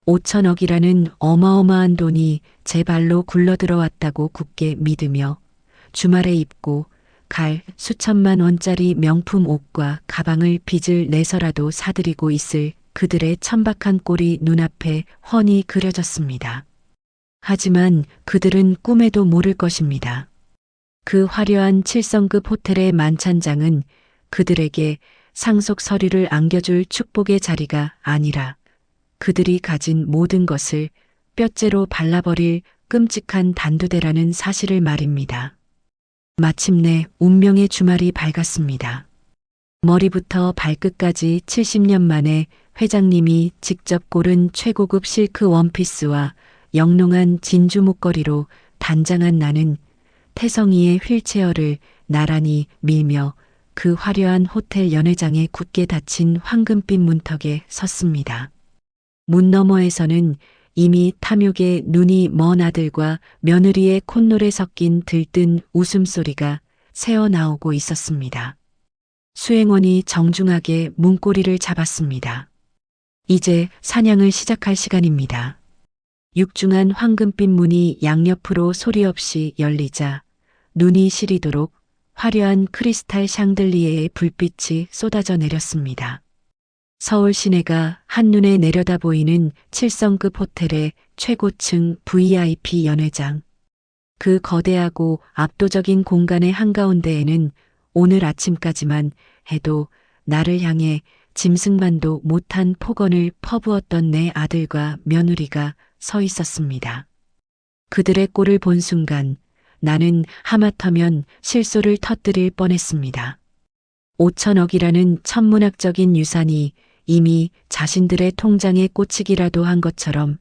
5천억이라는 어마어마한 돈이 제 발로 굴러들어왔다고 굳게 믿으며 주말에 입고 갈 수천만 원짜리 명품 옷과 가방을 빚을 내서라도 사들이고 있을 그들의 천박한 꼴이 눈앞에 훤히 그려졌습니다. 하지만 그들은 꿈에도 모를 것입니다. 그 화려한 7성급 호텔의 만찬장은 그들에게 상속 서류를 안겨줄 축복의 자리가 아니라 그들이 가진 모든 것을 뼈째로 발라버릴 끔찍한 단두대라는 사실을 말입니다. 마침내 운명의 주말이 밝았습니다. 머리부터 발끝까지 70년 만에 회장님이 직접 고른 최고급 실크 원피스와 영롱한 진주 목걸이로 단장한 나는 태성이의 휠체어를 나란히 밀며 그 화려한 호텔 연회장에 굳게 닫힌 황금빛 문턱에 섰습니다. 문 너머에서는 이미 탐욕에 눈이 먼 아들과 며느리의 콧노래 섞인 들뜬 웃음소리가 새어나오고 있었습니다. 수행원이 정중하게 문고리를 잡았습니다. 이제 사냥을 시작할 시간입니다. 육중한 황금빛 문이 양옆으로 소리 없이 열리자 눈이 시리도록 화려한 크리스탈 샹들리에의 불빛이 쏟아져 내렸습니다. 서울 시내가 한눈에 내려다 보이는 7성급 호텔의 최고층 VIP 연회장. 그 거대하고 압도적인 공간의 한가운데에는 오늘 아침까지만 해도 나를 향해 짐승만도 못한 폭언을 퍼부었던 내 아들과 며느리가 서 있었습니다. 그들의 꼴을 본 순간 나는 하마터면 실소를 터뜨릴 뻔했습니다. 5천억이라는 천문학적인 유산이 이미 자신들의 통장에 꽂히기라도 한 것처럼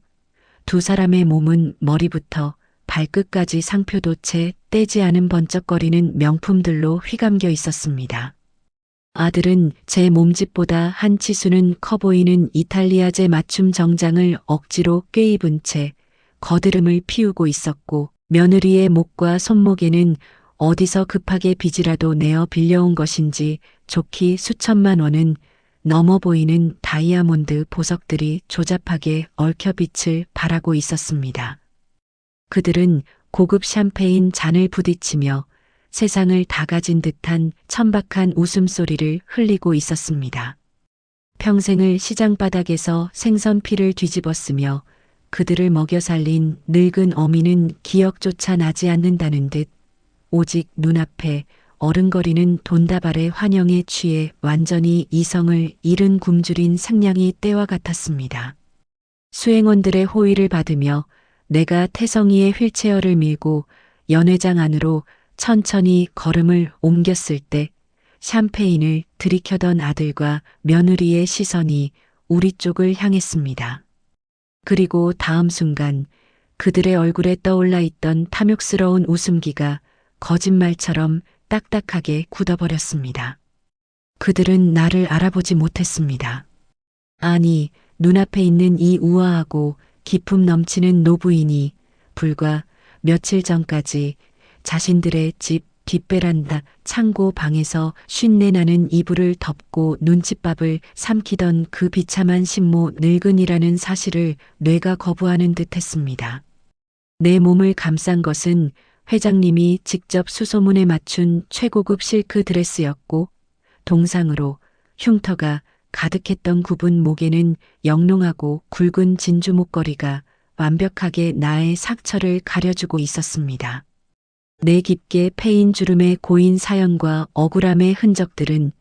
두 사람의 몸은 머리부터 발끝까지 상표도 채 떼지 않은 번쩍거리는 명품들로 휘감겨 있었습니다. 아들은 제 몸집보다 한 치수는 커 보이는 이탈리아제 맞춤 정장을 억지로 꿰입은 채 거드름을 피우고 있었고 며느리의 목과 손목에는 어디서 급하게 빚이라도 내어 빌려온 것인지 좋기 수천만 원은 넘어 보이는 다이아몬드 보석들이 조잡하게 얽혀 빛을 발하고 있었습니다. 그들은 고급 샴페인 잔을 부딪히며 세상을 다 가진 듯한 천박한 웃음소리를 흘리고 있었습니다. 평생을 시장 바닥에서 생선 피를 뒤집었으며 그들을 먹여 살린 늙은 어미는 기억조차 나지 않는다는 듯 오직 눈앞에 어른거리는 돈다발의 환영에 취해 완전히 이성을 잃은 굶주린 상냥이 때와 같았습니다. 수행원들의 호의를 받으며 내가 태성이의 휠체어를 밀고 연회장 안으로 천천히 걸음을 옮겼을 때 샴페인을 들이켜던 아들과 며느리의 시선이 우리 쪽을 향했습니다. 그리고 다음 순간 그들의 얼굴에 떠올라 있던 탐욕스러운 웃음기가 거짓말처럼 딱딱하게 굳어버렸습니다. 그들은 나를 알아보지 못했습니다. 아니, 눈앞에 있는 이 우아하고 기품 넘치는 노부인이 불과 며칠 전까지 자신들의 집 뒷베란다 창고 방에서 쉰내 나는 이불을 덮고 눈칫밥을 삼키던 그 비참한 신모 늙은이라는 사실을 뇌가 거부하는 듯 했습니다. 내 몸을 감싼 것은 회장님이 직접 수소문에 맞춘 최고급 실크 드레스였고 동상으로 흉터가 가득했던 굽은 목에는 영롱하고 굵은 진주 목걸이가 완벽하게 나의 상처를 가려주고 있었습니다. 내 깊게 패인 주름의 고인 사연과 억울함의 흔적들은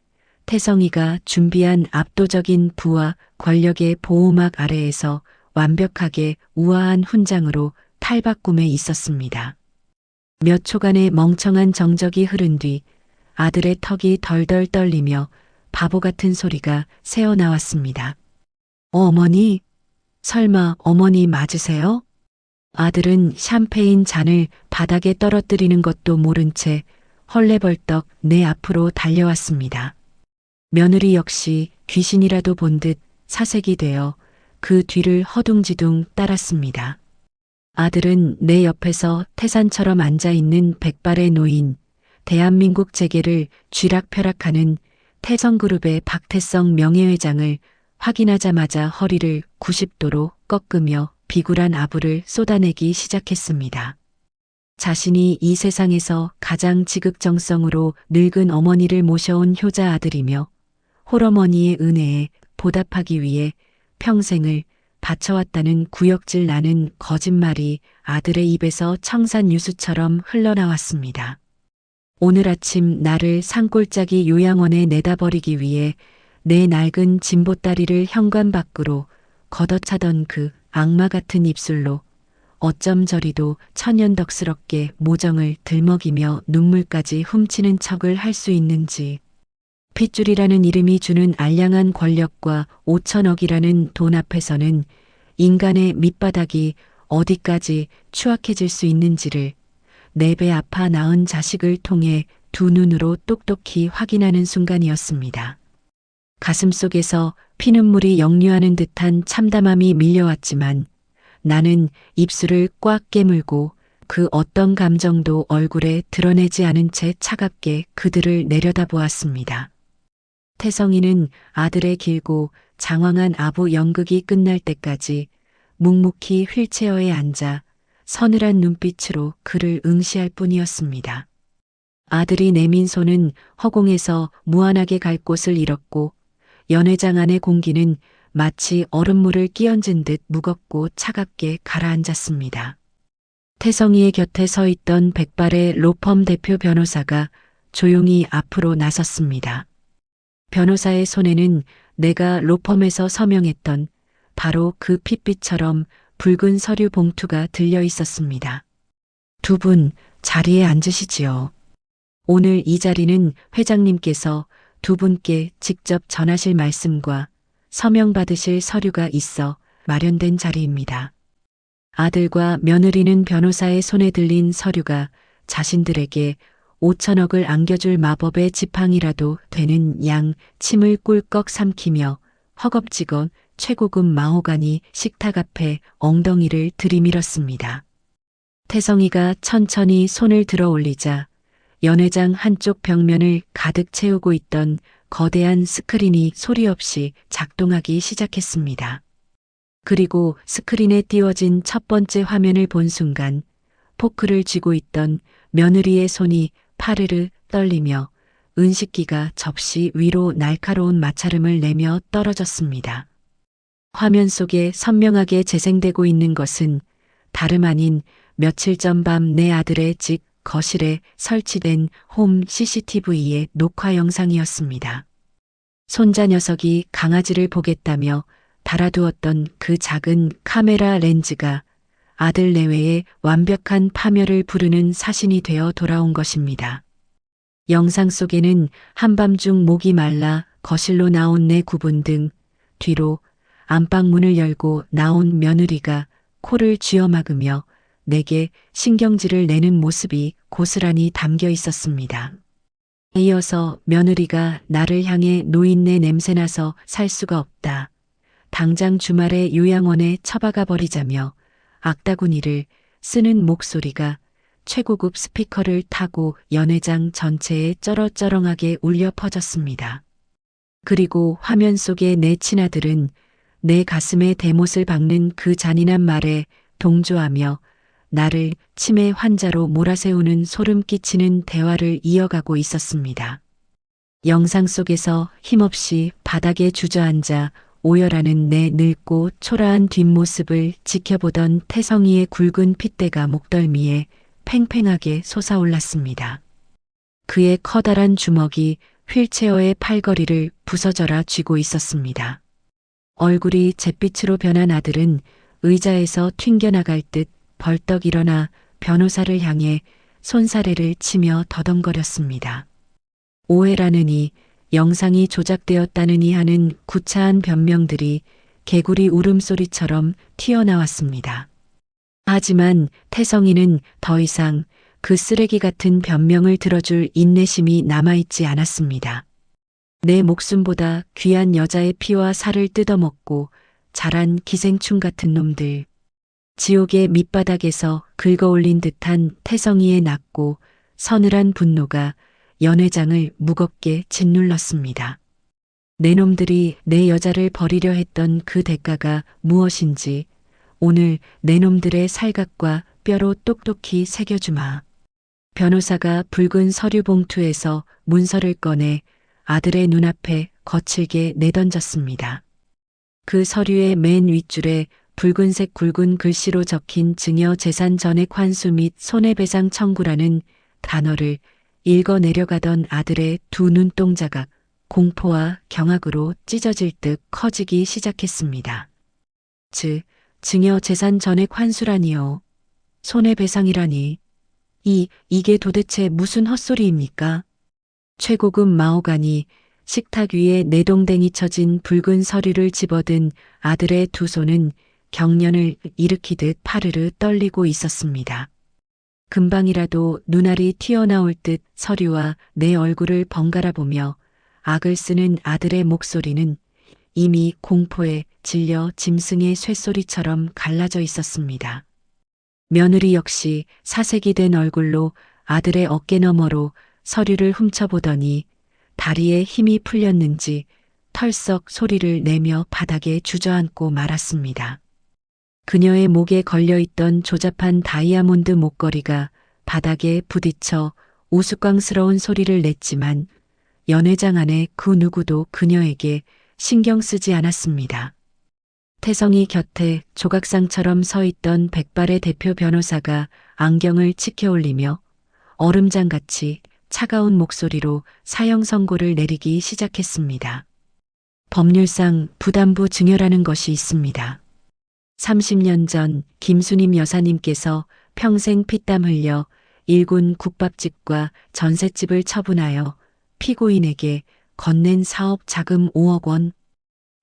태성이가 준비한 압도적인 부와 권력의 보호막 아래에서 완벽하게 우아한 훈장으로 탈바꿈해 있었습니다. 몇 초간의 멍청한 정적이 흐른 뒤 아들의 턱이 덜덜 떨리며 바보 같은 소리가 새어나왔습니다. 어머니, 설마 어머니 맞으세요? 아들은 샴페인 잔을 바닥에 떨어뜨리는 것도 모른 채 헐레벌떡 내 앞으로 달려왔습니다. 며느리 역시 귀신이라도 본 듯 사색이 되어 그 뒤를 허둥지둥 따랐습니다. 아들은 내 옆에서 태산처럼 앉아있는 백발의 노인, 대한민국 재계를 쥐락펴락하는 태성그룹의 박태성 명예회장을 확인하자마자 허리를 90도로 꺾으며 비굴한 아부를 쏟아내기 시작했습니다. 자신이 이 세상에서 가장 지극정성으로 늙은 어머니를 모셔온 효자 아들이며 홀어머니의 은혜에 보답하기 위해 평생을 바쳐왔다는 구역질 나는 거짓말이 아들의 입에서 청산유수처럼 흘러나왔습니다. 오늘 아침 나를 산골짜기 요양원에 내다버리기 위해 내 낡은 진보다리를 현관 밖으로 걷어차던 그 악마 같은 입술로 어쩜 저리도 천연덕스럽게 모정을 들먹이며 눈물까지 훔치는 척을 할 수 있는지. 핏줄이라는 이름이 주는 알량한 권력과 5천억이라는 돈 앞에서는 인간의 밑바닥이 어디까지 추악해질 수 있는지를 내 배 아파 낳은 자식을 통해 두 눈으로 똑똑히 확인하는 순간이었습니다. 가슴속에서 피눈물이 역류하는 듯한 참담함이 밀려왔지만 나는 입술을 꽉 깨물고 그 어떤 감정도 얼굴에 드러내지 않은 채 차갑게 그들을 내려다보았습니다. 태성이는 아들의 길고 장황한 아부 연극이 끝날 때까지 묵묵히 휠체어에 앉아 서늘한 눈빛으로 그를 응시할 뿐이었습니다. 아들이 내민 손은 허공에서 무한하게 갈 곳을 잃었고 연회장 안의 공기는 마치 얼음물을 끼얹은 듯 무겁고 차갑게 가라앉았습니다. 태성이의 곁에 서 있던 백발의 로펌 대표 변호사가 조용히 앞으로 나섰습니다. 변호사의 손에는 내가 로펌에서 서명했던 바로 그 핏빛처럼 붉은 서류 봉투가 들려 있었습니다. 두 분 자리에 앉으시지요. 오늘 이 자리는 회장님께서 두 분께 직접 전하실 말씀과 서명 받으실 서류가 있어 마련된 자리입니다. 아들과 며느리는 변호사의 손에 들린 서류가 자신들에게 5천억을 안겨줄 마법의 지팡이라도 되는 양 침을 꿀꺽 삼키며 허겁지겁 최고급 마호가니 식탁 앞에 엉덩이를 들이밀었습니다. 태성이가 천천히 손을 들어 올리자 연회장 한쪽 벽면을 가득 채우고 있던 거대한 스크린이 소리 없이 작동하기 시작했습니다. 그리고 스크린에 띄워진 첫 번째 화면을 본 순간 포크를 쥐고 있던 며느리의 손이 파르르 떨리며 은식기가 접시 위로 날카로운 마찰음을 내며 떨어졌습니다. 화면 속에 선명하게 재생되고 있는 것은 다름 아닌 며칠 전 밤 내 아들의 집 거실에 설치된 홈 CCTV의 녹화 영상이었습니다. 손자 녀석이 강아지를 보겠다며 달아두었던 그 작은 카메라 렌즈가 아들 내외의 완벽한 파멸을 부르는 사신이 되어 돌아온 것입니다. 영상 속에는 한밤중 목이 말라 거실로 나온 내 구분 등 뒤로 안방문을 열고 나온 며느리가 코를 쥐어막으며 내게 신경질을 내는 모습이 고스란히 담겨 있었습니다. 이어서 며느리가 나를 향해 노인네 냄새나서 살 수가 없다. 당장 주말에 요양원에 처박아 버리자며 악다구니를 쓰는 목소리가 최고급 스피커를 타고 연회장 전체에 쩌렁쩌렁하게 울려 퍼졌습니다. 그리고 화면 속의 내 친아들은 내 가슴에 대못을 박는 그 잔인한 말에 동조하며 나를 치매 환자로 몰아세우는 소름 끼치는 대화를 이어가고 있었습니다. 영상 속에서 힘없이 바닥에 주저앉아 오열하는 내 늙고 초라한 뒷모습을 지켜보던 태성이의 굵은 핏대가 목덜미에 팽팽하게 솟아올랐습니다. 그의 커다란 주먹이 휠체어의 팔걸이를 부서져라 쥐고 있었습니다. 얼굴이 잿빛으로 변한 아들은 의자에서 튕겨나갈 듯 벌떡 일어나 변호사를 향해 손사래를 치며 더덩거렸습니다. 오해라느니 영상이 조작되었다느니 하는 구차한 변명들이 개구리 울음소리처럼 튀어나왔습니다. 하지만 태성이는 더 이상 그 쓰레기 같은 변명을 들어줄 인내심이 남아있지 않았습니다. 내 목숨보다 귀한 여자의 피와 살을 뜯어먹고 자란 기생충 같은 놈들. 지옥의 밑바닥에서 긁어올린 듯한 태성이의 낮고 서늘한 분노가 연회장을 무겁게 짓눌렀습니다. 내 놈들이 내 여자를 버리려 했던 그 대가가 무엇인지 오늘 내 놈들의 살갑과 뼈로 똑똑히 새겨주마. 변호사가 붉은 서류 봉투에서 문서를 꺼내 아들의 눈앞에 거칠게 내던졌습니다. 그 서류의 맨 윗줄에 붉은색 굵은 글씨로 적힌 증여 재산 전액 환수 및 손해배상 청구라는 단어를 읽어 내려가던 아들의 두 눈동자가 공포와 경악으로 찢어질 듯 커지기 시작했습니다. 증여 재산 전액 환수라니요. 손해배상이라니. 이게 도대체 무슨 헛소리입니까? 최고급 마호가니 식탁 위에 내동댕이 쳐진 붉은 서류를 집어든 아들의 두 손은 경련을 일으키듯 파르르 떨리고 있었습니다. 금방이라도 눈알이 튀어나올 듯 서류와 내 얼굴을 번갈아 보며 악을 쓰는 아들의 목소리는 이미 공포에 질려 짐승의 쇳소리처럼 갈라져 있었습니다. 며느리 역시 사색이 된 얼굴로 아들의 어깨 너머로 서류를 훔쳐보더니 다리에 힘이 풀렸는지 털썩 소리를 내며 바닥에 주저앉고 말았습니다. 그녀의 목에 걸려있던 조잡한 다이아몬드 목걸이가 바닥에 부딪혀 우스꽝스러운 소리를 냈지만 연회장 안에 그 누구도 그녀에게 신경 쓰지 않았습니다. 태성이 곁에 조각상처럼 서 있던 백발의 대표 변호사가 안경을 치켜 올리며 얼음장같이 차가운 목소리로 사형 선고를 내리기 시작했습니다. 법률상 부담부 증여라는 것이 있습니다. 30년 전 김수님 여사님께서 평생 피땀 흘려 일군 국밥집과 전셋집을 처분하여 피고인에게 건넨 사업 자금 5억 원,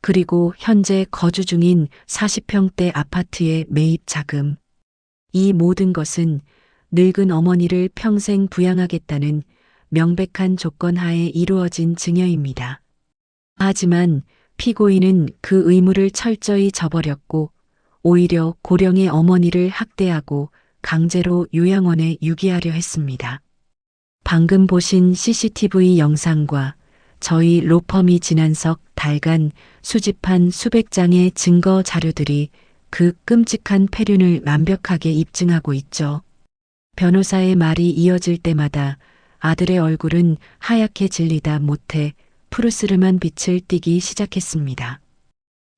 그리고 현재 거주 중인 40평대 아파트의 매입 자금. 이 모든 것은 늙은 어머니를 평생 부양하겠다는 명백한 조건 하에 이루어진 증여입니다. 하지만 피고인은 그 의무를 철저히 저버렸고 오히려 고령의 어머니를 학대하고 강제로 요양원에 유기하려 했습니다. 방금 보신 CCTV 영상과 저희 로펌이 지난 석 달간 수집한 수백 장의 증거 자료들이 그 끔찍한 폐륜을 완벽하게 입증하고 있죠. 변호사의 말이 이어질 때마다 아들의 얼굴은 하얗게 질리다 못해 푸르스름한 빛을 띠기 시작했습니다.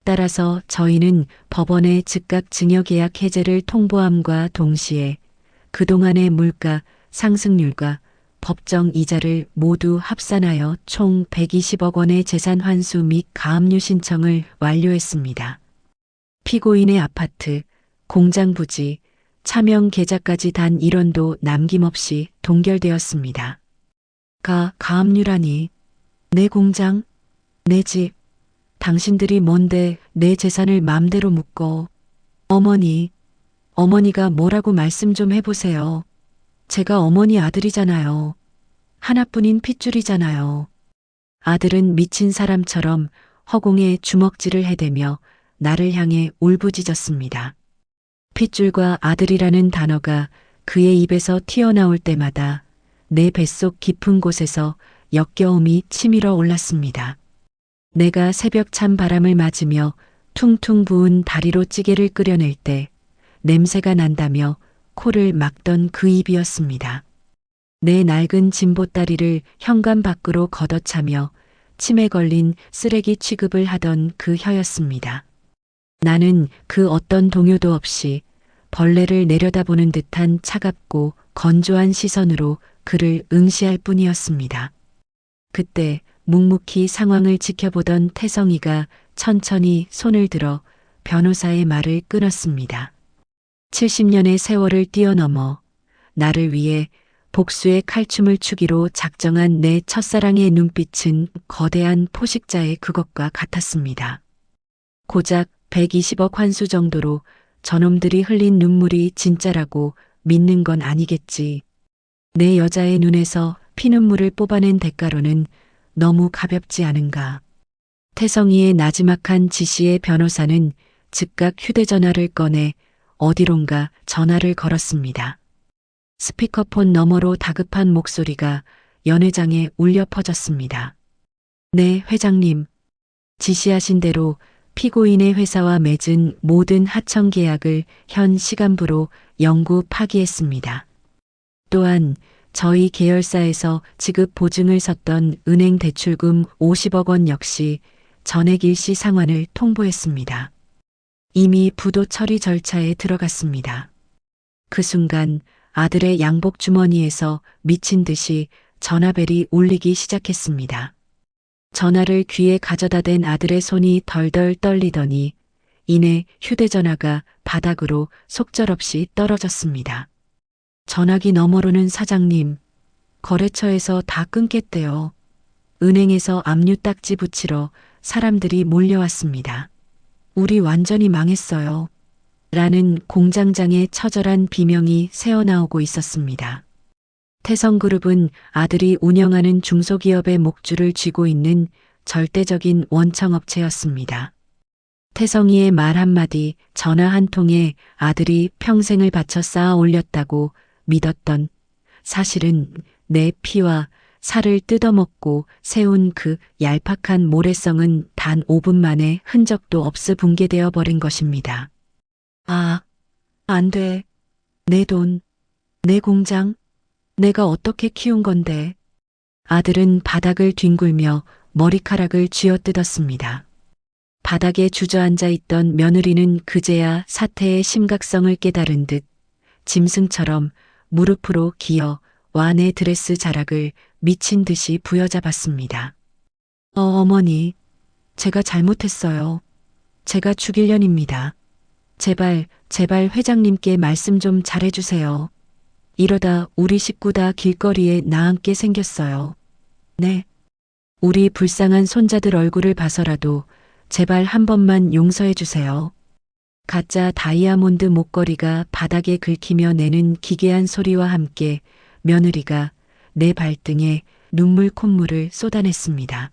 따라서 저희는 법원에 즉각 증여계약 해제를 통보함과 동시에 그동안의 물가 상승률과 법정 이자를 모두 합산하여 총 120억 원의 재산 환수 및 가압류 신청을 완료했습니다. 피고인의 아파트, 공장 부지, 차명 계좌까지 단 1원도 남김없이 동결되었습니다. 가압류라니. 내 공장, 내 집, 당신들이 뭔데 내 재산을 맘대로 묶어. 어머니가 뭐라고 말씀 좀 해보세요. 제가 어머니 아들이잖아요. 하나뿐인 핏줄이잖아요. 아들은 미친 사람처럼 허공에 주먹질을 해대며 나를 향해 울부짖었습니다. 핏줄과 아들이라는 단어가 그의 입에서 튀어나올 때마다 내 뱃속 깊은 곳에서 역겨움이 치밀어 올랐습니다. 내가 새벽 찬 바람을 맞으며 퉁퉁 부은 다리로 찌개를 끓여낼 때 냄새가 난다며 코를 막던 그 입이었습니다. 내 낡은 진보다리를 현관 밖으로 걷어차며 침에 걸린 쓰레기 취급을 하던 그 혀였습니다. 나는 그 어떤 동요도 없이 벌레를 내려다보는 듯한 차갑고 건조한 시선으로 그를 응시할 뿐이었습니다. 그때 묵묵히 상황을 지켜보던 태성이가 천천히 손을 들어 변호사의 말을 끊었습니다. 70년의 세월을 뛰어넘어 나를 위해 복수의 칼춤을 추기로 작정한 내 첫사랑의 눈빛은 거대한 포식자의 그것과 같았습니다. 고작 120억 환수 정도로 저놈들이 흘린 눈물이 진짜라고 믿는 건 아니겠지. 내 여자의 눈에서 피눈물을 뽑아낸 대가로는 너무 가볍지 않은가. 태성이의 나지막한 지시에 변호사는 즉각 휴대전화를 꺼내 어디론가 전화를 걸었습니다. 스피커폰 너머로 다급한 목소리가 연회장에 울려 퍼졌습니다. 네, 회장님. 지시하신 대로 피고인의 회사와 맺은 모든 하청 계약을 현 시간부로 영구 파기했습니다. 또한 저희 계열사에서 지급 보증을 섰던 은행 대출금 50억 원 역시 전액 일시 상환을 통보했습니다. 이미 부도 처리 절차에 들어갔습니다. 그 순간 아들의 양복 주머니에서 미친 듯이 전화벨이 울리기 시작했습니다. 전화를 귀에 가져다 댄 아들의 손이 덜덜 떨리더니 이내 휴대전화가 바닥으로 속절없이 떨어졌습니다. 전화기 너머로는 사장님, 거래처에서 다 끊겠대요. 은행에서 압류 딱지 붙이러 사람들이 몰려왔습니다. 우리 완전히 망했어요. 라는 공장장의 처절한 비명이 새어나오고 있었습니다. 태성그룹은 아들이 운영하는 중소기업의 목줄을 쥐고 있는 절대적인 원청업체였습니다. 태성이의 말 한마디, 전화 한 통에 아들이 평생을 바쳐 쌓아 올렸다고 믿었던 사실은 내 피와 살을 뜯어먹고 세운 그 얄팍한 모래성은 단 5분 만에 흔적도 없이 붕괴되어 버린 것입니다. 아, 안 돼. 내 돈, 내 공장, 내가 어떻게 키운 건데. 아들은 바닥을 뒹굴며 머리카락을 쥐어뜯었습니다. 바닥에 주저앉아 있던 며느리는 그제야 사태의 심각성을 깨달은 듯 짐승처럼 무릎으로 기어 완의 드레스 자락을 미친 듯이 부여잡았습니다. 어머니, 제가 잘못했어요. 제가 죽일년입니다. 제발 회장님께 말씀 좀 잘해주세요. 이러다 우리 식구 다 길거리에 나앉게 생겼어요. 네. 우리 불쌍한 손자들 얼굴을 봐서라도 제발 한 번만 용서해주세요. 가짜 다이아몬드 목걸이가 바닥에 긁히며 내는 기괴한 소리와 함께 며느리가 내 발등에 눈물 콧물을 쏟아냈습니다.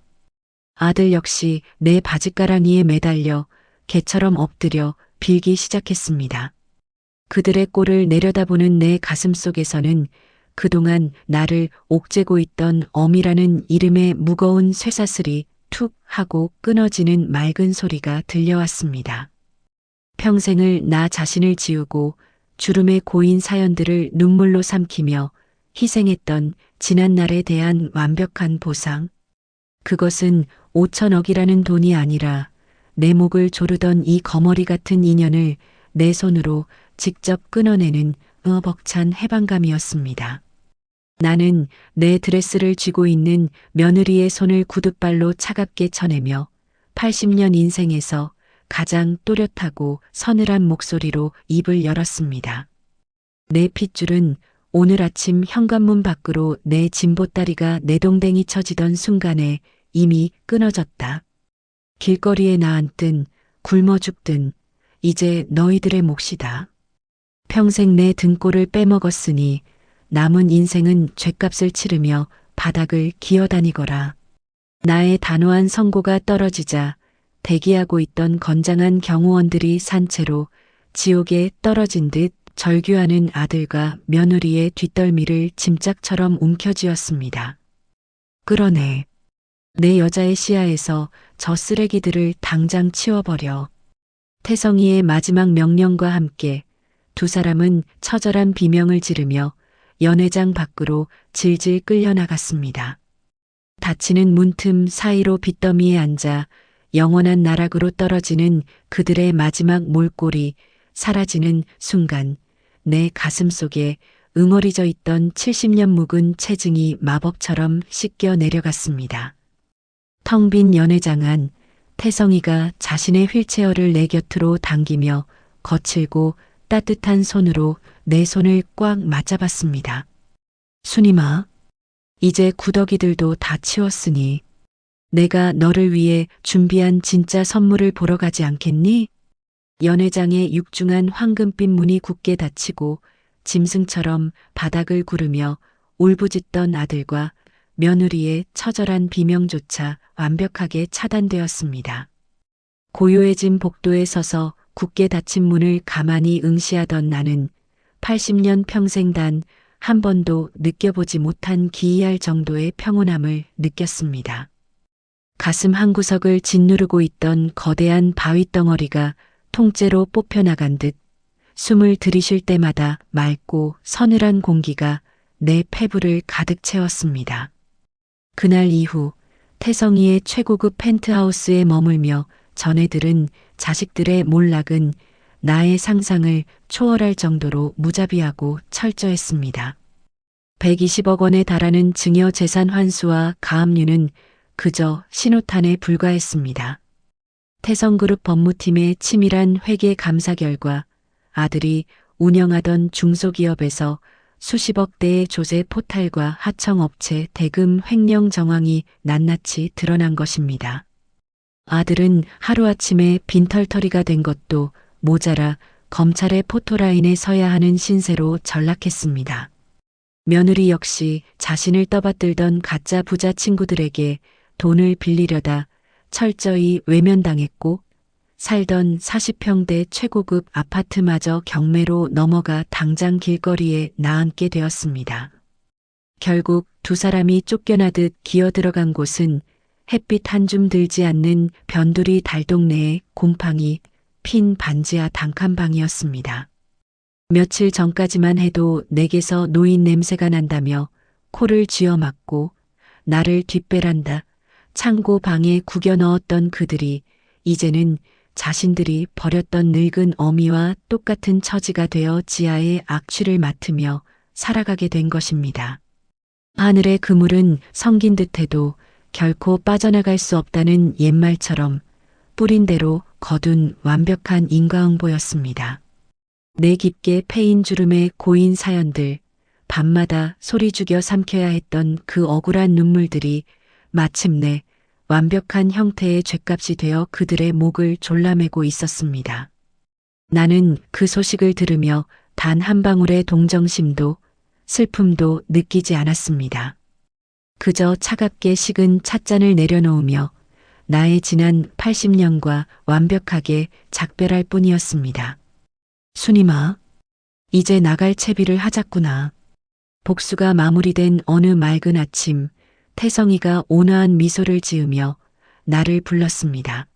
아들 역시 내 바짓가랑이에 매달려 개처럼 엎드려 빌기 시작했습니다. 그들의 꼴을 내려다보는 내 가슴 속에서는 그동안 나를 옥죄고 있던 엄이라는 이름의 무거운 쇠사슬이 툭 하고 끊어지는 맑은 소리가 들려왔습니다. 평생을 나 자신을 지우고 주름에 고인 사연들을 눈물로 삼키며 희생했던 지난날에 대한 완벽한 보상. 그것은 5천억이라는 돈이 아니라 내 목을 조르던 이 거머리 같은 인연을 내 손으로 직접 끊어내는 벅찬 해방감이었습니다. 나는 내 드레스를 쥐고 있는 며느리의 손을 구둣발로 차갑게 쳐내며 80년 인생에서 가장 또렷하고 서늘한 목소리로 입을 열었습니다. 내 핏줄은 오늘 아침 현관문 밖으로 내 진보다리가 내동댕이 쳐지던 순간에 이미 끊어졌다. 길거리에 나앉든 굶어 죽든 이제 너희들의 몫이다. 평생 내 등골을 빼먹었으니 남은 인생은 죗값을 치르며 바닥을 기어다니거라. 나의 단호한 선고가 떨어지자 대기하고 있던 건장한 경호원들이 산채로 지옥에 떨어진 듯 절규하는 아들과 며느리의 뒷덜미를 짐짝처럼 움켜쥐었습니다. 끌어내. 내 여자의 시야에서 저 쓰레기들을 당장 치워버려. 태성이의 마지막 명령과 함께 두 사람은 처절한 비명을 지르며 연회장 밖으로 질질 끌려나갔습니다. 닫히는 문틈 사이로 빚더미에 앉아 영원한 나락으로 떨어지는 그들의 마지막 몰골이 사라지는 순간 내 가슴 속에 응어리져 있던 70년 묵은 체증이 마법처럼 씻겨 내려갔습니다. 텅 빈 연회장 안 태성이가 자신의 휠체어를 내 곁으로 당기며 거칠고 따뜻한 손으로 내 손을 꽉 맞잡았습니다. 순임아, 이제 구더기들도 다 치웠으니 내가 너를 위해 준비한 진짜 선물을 보러 가지 않겠니? 연회장의 육중한 황금빛 문이 굳게 닫히고 짐승처럼 바닥을 구르며 울부짖던 아들과 며느리의 처절한 비명조차 완벽하게 차단되었습니다. 고요해진 복도에 서서 굳게 닫힌 문을 가만히 응시하던 나는 80년 평생 단 한 번도 느껴보지 못한 기이할 정도의 평온함을 느꼈습니다. 가슴 한구석을 짓누르고 있던 거대한 바위덩어리가 통째로 뽑혀나간 듯 숨을 들이쉴 때마다 맑고 서늘한 공기가 내 폐부를 가득 채웠습니다. 그날 이후 태성이의 최고급 펜트하우스에 머물며 전해 들은 자식들의 몰락은 나의 상상을 초월할 정도로 무자비하고 철저했습니다. 120억 원에 달하는 증여 재산 환수와 가압류는 그저 신호탄에 불과했습니다. 태성그룹 법무팀의 치밀한 회계 감사 결과 아들이 운영하던 중소기업에서 수십억 대의 조세 포탈과 하청업체 대금 횡령 정황이 낱낱이 드러난 것입니다. 아들은 하루아침에 빈털터리가 된 것도 모자라 검찰의 포토라인에 서야 하는 신세로 전락했습니다. 며느리 역시 자신을 떠받들던 가짜 부자 친구들에게 돈을 빌리려다 철저히 외면당했고 살던 40평대 최고급 아파트마저 경매로 넘어가 당장 길거리에 나앉게 되었습니다. 결국 두 사람이 쫓겨나듯 기어 들어간 곳은 햇빛 한 줌 들지 않는 변두리 달동네의 곰팡이 핀 반지하 단칸방이었습니다. 며칠 전까지만 해도 내게서 노인 냄새가 난다며 코를 쥐어막고 나를 뒷배란다 창고 방에 구겨 넣었던 그들이 이제는 자신들이 버렸던 늙은 어미와 똑같은 처지가 되어 지하의 악취를 맡으며 살아가게 된 것입니다. 하늘의 그물은 성긴 듯해도 결코 빠져나갈 수 없다는 옛말처럼 뿌린 대로 거둔 완벽한 인과응보였습니다. 내 깊게 패인 주름의 고인 사연들, 밤마다 소리 죽여 삼켜야 했던 그 억울한 눈물들이 마침내 완벽한 형태의 죗값이 되어 그들의 목을 졸라매고 있었습니다. 나는 그 소식을 들으며 단 한 방울의 동정심도 슬픔도 느끼지 않았습니다. 그저 차갑게 식은 찻잔을 내려놓으며 나의 지난 80년과 완벽하게 작별할 뿐이었습니다. 순임아, 이제 나갈 채비를 하자꾸나. 복수가 마무리된 어느 맑은 아침, 태성이가 온화한 미소를 지으며 나를 불렀습니다.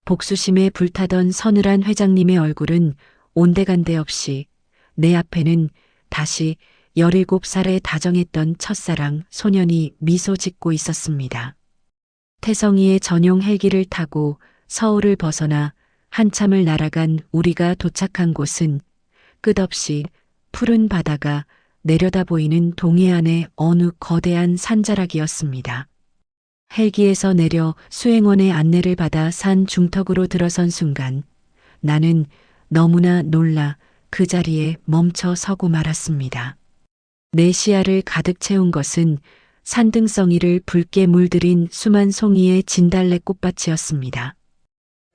복수심에 불타던 서늘한 회장님의 얼굴은 온데간데 없이 내 앞에는 다시 17살에 다정했던 첫사랑 소년이 미소 짓고 있었습니다. 태성이의 전용 헬기를 타고 서울을 벗어나 한참을 날아간 우리가 도착한 곳은 끝없이 푸른 바다가 내려다 보이는 동해안의 어느 거대한 산자락이었습니다. 헬기에서 내려 수행원의 안내를 받아 산 중턱으로 들어선 순간 나는 너무나 놀라 그 자리에 멈춰 서고 말았습니다. 내 시야를 가득 채운 것은 산등성이를 붉게 물들인 수만 송이의 진달래 꽃밭이었습니다.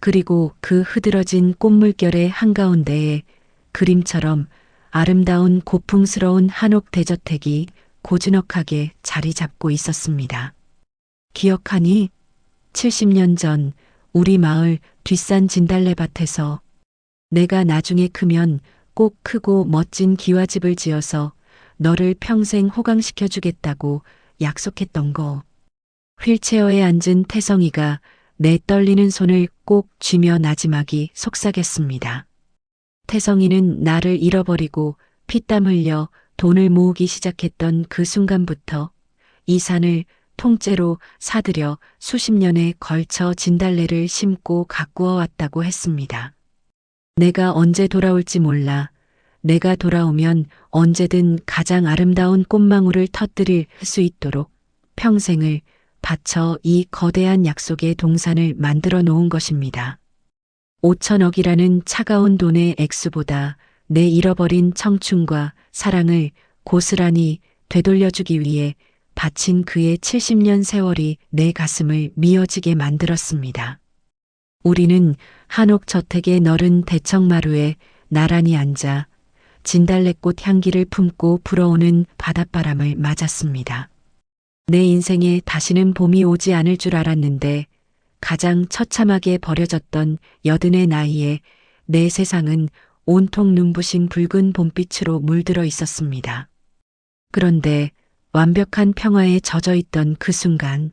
그리고 그 흐드러진 꽃물결의 한가운데에 그림처럼 아름다운 고풍스러운 한옥 대저택이 고즈넉하게 자리 잡고 있었습니다. 기억하니? 70년 전 우리 마을 뒷산 진달래밭에서 내가 나중에 크면 꼭 크고 멋진 기와집을 지어서 너를 평생 호강시켜 주겠다고 약속했던 거. 휠체어에 앉은 태성이가 내 떨리는 손을 꼭 쥐며 나지막이 속삭였습니다. 태성이는 나를 잃어버리고 피땀 흘려 돈을 모으기 시작했던 그 순간부터 이 산을 통째로 사들여 수십 년에 걸쳐 진달래를 심고 가꾸어 왔다고 했습니다. 내가 언제 돌아올지 몰라. 내가 돌아오면 언제든 가장 아름다운 꽃망울을 터뜨릴 수 있도록 평생을 바쳐 이 거대한 약속의 동산을 만들어 놓은 것입니다. 5천억이라는 차가운 돈의 액수보다 내 잃어버린 청춘과 사랑을 고스란히 되돌려주기 위해 바친 그의 70년 세월이 내 가슴을 미어지게 만들었습니다. 우리는 한옥 저택의 너른 대청마루에 나란히 앉아 진달래꽃 향기를 품고 불어오는 바닷바람을 맞았습니다. 내 인생에 다시는 봄이 오지 않을 줄 알았는데 가장 처참하게 버려졌던 80의 나이에 내 세상은 온통 눈부신 붉은 봄빛으로 물들어 있었습니다. 그런데 완벽한 평화에 젖어 있던 그 순간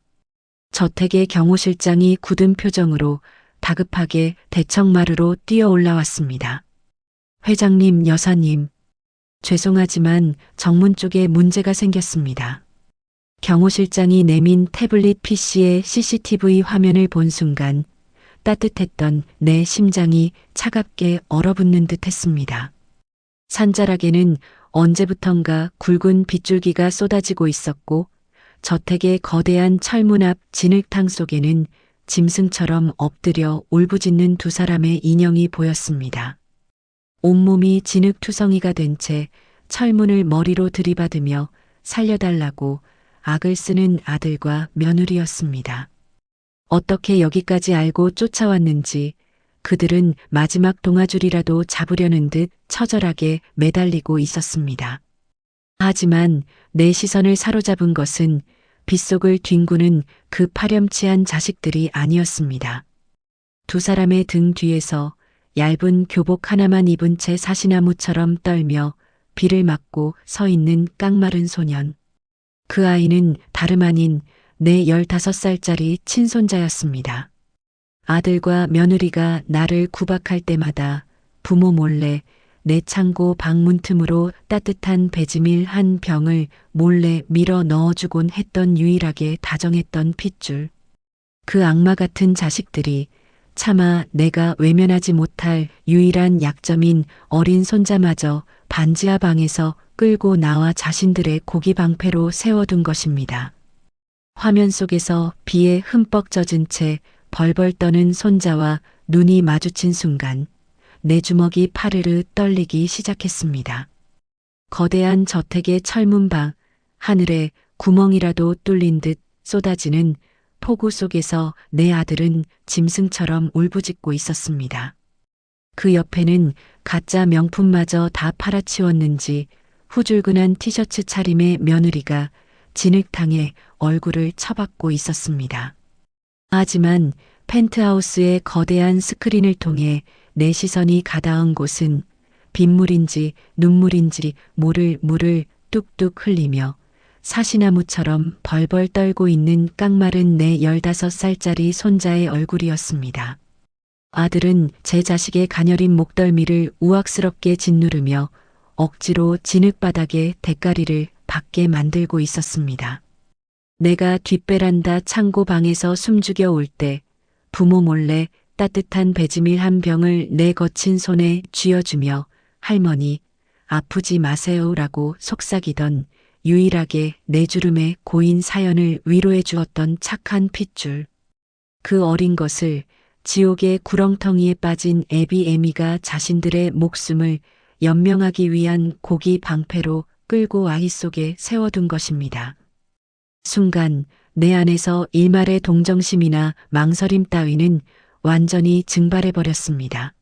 저택의 경호실장이 굳은 표정으로 다급하게 대청마루로 뛰어 올라왔습니다. 회장님, 여사님, 죄송하지만 정문 쪽에 문제가 생겼습니다. 경호실장이 내민 태블릿 PC의 CCTV 화면을 본 순간 따뜻했던 내 심장이 차갑게 얼어붙는 듯 했습니다. 산자락에는 언제부턴가 굵은 빗줄기가 쏟아지고 있었고 저택의 거대한 철문 앞 진흙탕 속에는 짐승처럼 엎드려 울부짖는 두 사람의 인형이 보였습니다. 온몸이 진흙투성이가 된 채 철문을 머리로 들이받으며 살려달라고 악을 쓰는 아들과 며느리였습니다. 어떻게 여기까지 알고 쫓아왔는지 그들은 마지막 동아줄이라도 잡으려는 듯 처절하게 매달리고 있었습니다. 하지만 내 시선을 사로잡은 것은 빗속을 뒹구는 그 파렴치한 자식들이 아니었습니다. 두 사람의 등 뒤에서 얇은 교복 하나만 입은 채 사시나무처럼 떨며 비를 맞고 서 있는 깡마른 소년. 그 아이는 다름 아닌 내 15살짜리 친손자였습니다. 아들과 며느리가 나를 구박할 때마다 부모 몰래 내 창고 방문 틈으로 따뜻한 배지밀 한 병을 몰래 밀어 넣어주곤 했던 유일하게 다정했던 핏줄. 그 악마 같은 자식들이 차마 내가 외면하지 못할 유일한 약점인 어린 손자마저 반지하 방에서 끌고 나와 자신들의 고기 방패로 세워둔 것입니다. 화면 속에서 비에 흠뻑 젖은 채 벌벌 떠는 손자와 눈이 마주친 순간 내 주먹이 파르르 떨리기 시작했습니다. 거대한 저택의 철문방, 하늘에 구멍이라도 뚫린 듯 쏟아지는 폭우 속에서 내 아들은 짐승처럼 울부짖고 있었습니다. 그 옆에는 가짜 명품마저 다 팔아치웠는지 후줄근한 티셔츠 차림의 며느리가 진흙탕에 얼굴을 처박고 있었습니다. 하지만 펜트하우스의 거대한 스크린을 통해 내 시선이 가닿은 곳은 빗물인지 눈물인지 모를 물을 뚝뚝 흘리며 사시나무처럼 벌벌 떨고 있는 깡마른 내 15살짜리 손자의 얼굴이었습니다. 아들은 제 자식의 가녀린 목덜미를 우악스럽게 짓누르며 억지로 진흙바닥에 대가리를 박게 만들고 있었습니다. 내가 뒷베란다 창고 방에서 숨죽여 올 때 부모 몰래 따뜻한 배지밀 한 병을 내 거친 손에 쥐어주며 할머니 아프지 마세요라고 속삭이던 유일하게 내 주름에 고인 사연을 위로해 주었던 착한 핏줄. 그 어린 것을 지옥의 구렁텅이에 빠진 애비 애미가 자신들의 목숨을 연명하기 위한 고기 방패로 끌고 아이 속에 세워둔 것입니다. 순간 내 안에서 일말의 동정심이나 망설임 따위는 완전히 증발해버렸습니다.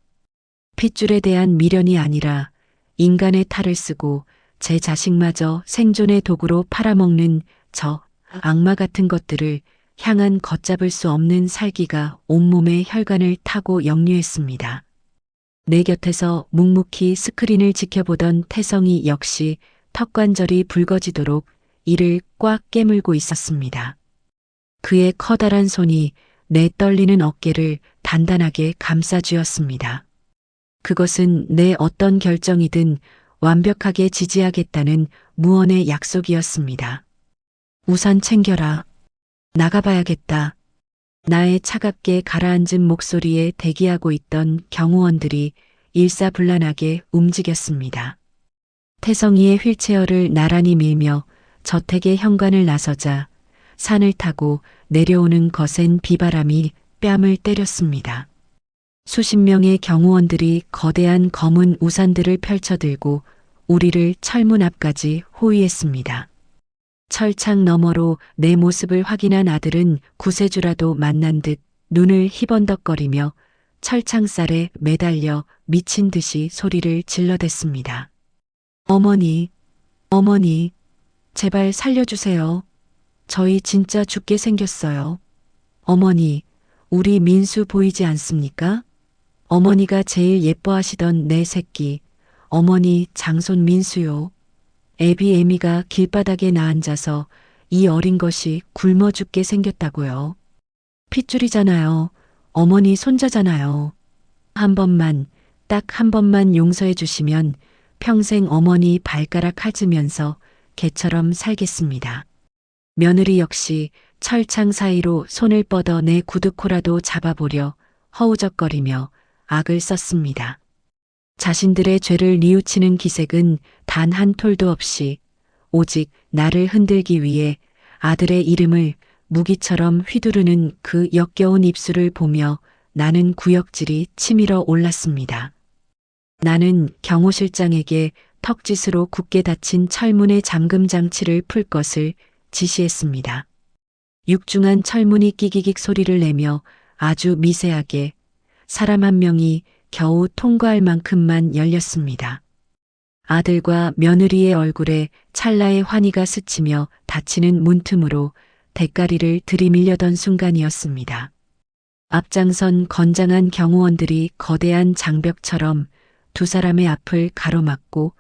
핏줄에 대한 미련이 아니라 인간의 탈을 쓰고 제 자식마저 생존의 도구로 팔아먹는 저 악마 같은 것들을 향한 걷잡을 수 없는 살기가 온몸의 혈관을 타고 역류했습니다. 내 곁에서 묵묵히 스크린을 지켜보던 태성이 역시 턱관절이 붉어지도록 이를 꽉 깨물고 있었습니다. 그의 커다란 손이 내 떨리는 어깨를 단단하게 감싸쥐었습니다. 그것은 내 어떤 결정이든 완벽하게 지지하겠다는 무언의 약속이었습니다. 우산 챙겨라. 나가봐야겠다. 나의 차갑게 가라앉은 목소리에 대기하고 있던 경호원들이 일사불란하게 움직였습니다. 태성이의 휠체어를 나란히 밀며 저택의 현관을 나서자 산을 타고 내려오는 거센 비바람이 뺨을 때렸습니다. 수십 명의 경호원들이 거대한 검은 우산들을 펼쳐들고 우리를 철문 앞까지 호위했습니다. 철창 너머로 내 모습을 확인한 아들은 구세주라도 만난 듯 눈을 희번덕거리며 철창살에 매달려 미친 듯이 소리를 질러댔습니다. 어머니, 어머니, 제발 살려주세요. 저희 진짜 죽게 생겼어요. 어머니, 우리 민수 보이지 않습니까? 어머니가 제일 예뻐하시던 내 새끼, 어머니 장손 민수요. 애비 애미가 길바닥에 나앉아서 이 어린 것이 굶어 죽게 생겼다고요. 핏줄이잖아요. 어머니 손자잖아요. 한 번만, 딱 한 번만 용서해 주시면 평생 어머니 발가락 핥으면서 개처럼 살겠습니다. 며느리 역시 철창 사이로 손을 뻗어 내 구두코라도 잡아보려 허우적거리며 악을 썼습니다. 자신들의 죄를 뉘우치는 기색은 단 한 톨도 없이 오직 나를 흔들기 위해 아들의 이름을 무기처럼 휘두르는 그 역겨운 입술을 보며 나는 구역질이 치밀어 올랐습니다. 나는 경호 실장에게 턱짓으로 굳게 닫힌 철문의 잠금 장치를 풀 것을 지시했습니다. 육중한 철문이 끼기익 소리를 내며 아주 미세하게 사람 한 명이 겨우 통과할 만큼만 열렸습니다. 아들과 며느리의 얼굴에 찰나의 환희가 스치며 닫히는 문틈으로 대가리를 들이밀려던 순간이었습니다. 앞장선 건장한 경호원들이 거대한 장벽처럼 두 사람의 앞을 가로막고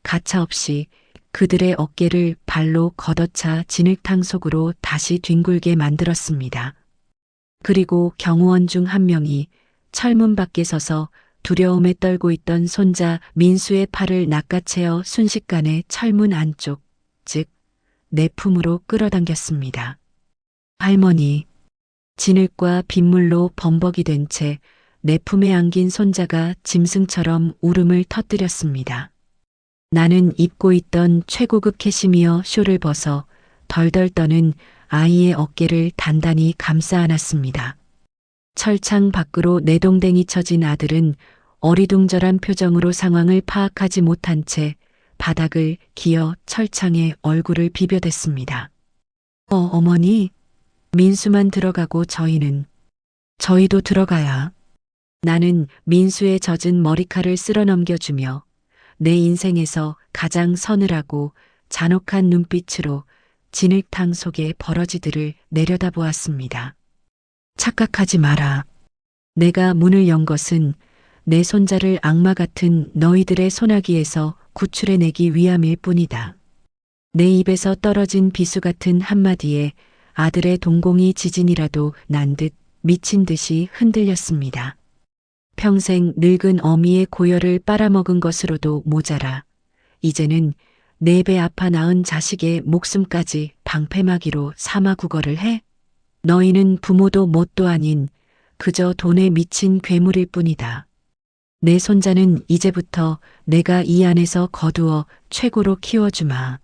가차없이 그들의 어깨를 발로 걷어차 진흙탕 속으로 다시 뒹굴게 만들었습니다. 그리고 경호원 중 한 명이 철문 밖에 서서 두려움에 떨고 있던 손자 민수의 팔을 낚아채어 순식간에 철문 안쪽, 즉 내 품으로 끌어당겼습니다. 할머니, 진흙과 빗물로 범벅이 된 채 내 품에 안긴 손자가 짐승처럼 울음을 터뜨렸습니다. 나는 입고 있던 최고급 캐시미어 쇼를 벗어 덜덜 떠는 아이의 어깨를 단단히 감싸 안았습니다. 철창 밖으로 내동댕이 쳐진 아들은 어리둥절한 표정으로 상황을 파악하지 못한 채 바닥을 기어 철창에 얼굴을 비벼댔습니다. 어머니, 민수만 들어가고 저희도 들어가야. 나는 민수의 젖은 머리칼을 쓸어 넘겨주며 내 인생에서 가장 서늘하고 잔혹한 눈빛으로 진흙탕 속의 버러지들을 내려다보았습니다. 착각하지 마라. 내가 문을 연 것은 내 손자를 악마 같은 너희들의 소나기에서 구출해내기 위함일 뿐이다. 내 입에서 떨어진 비수 같은 한마디에 아들의 동공이 지진이라도 난 듯 미친 듯이 흔들렸습니다. 평생 늙은 어미의 고열을 빨아먹은 것으로도 모자라 이제는 내 배 아파 낳은 자식의 목숨까지 방패막이로 삼아 구걸을 해? 너희는 부모도 뭣도 아닌 그저 돈에 미친 괴물일 뿐이다. 내 손자는 이제부터 내가 이 안에서 거두어 최고로 키워주마.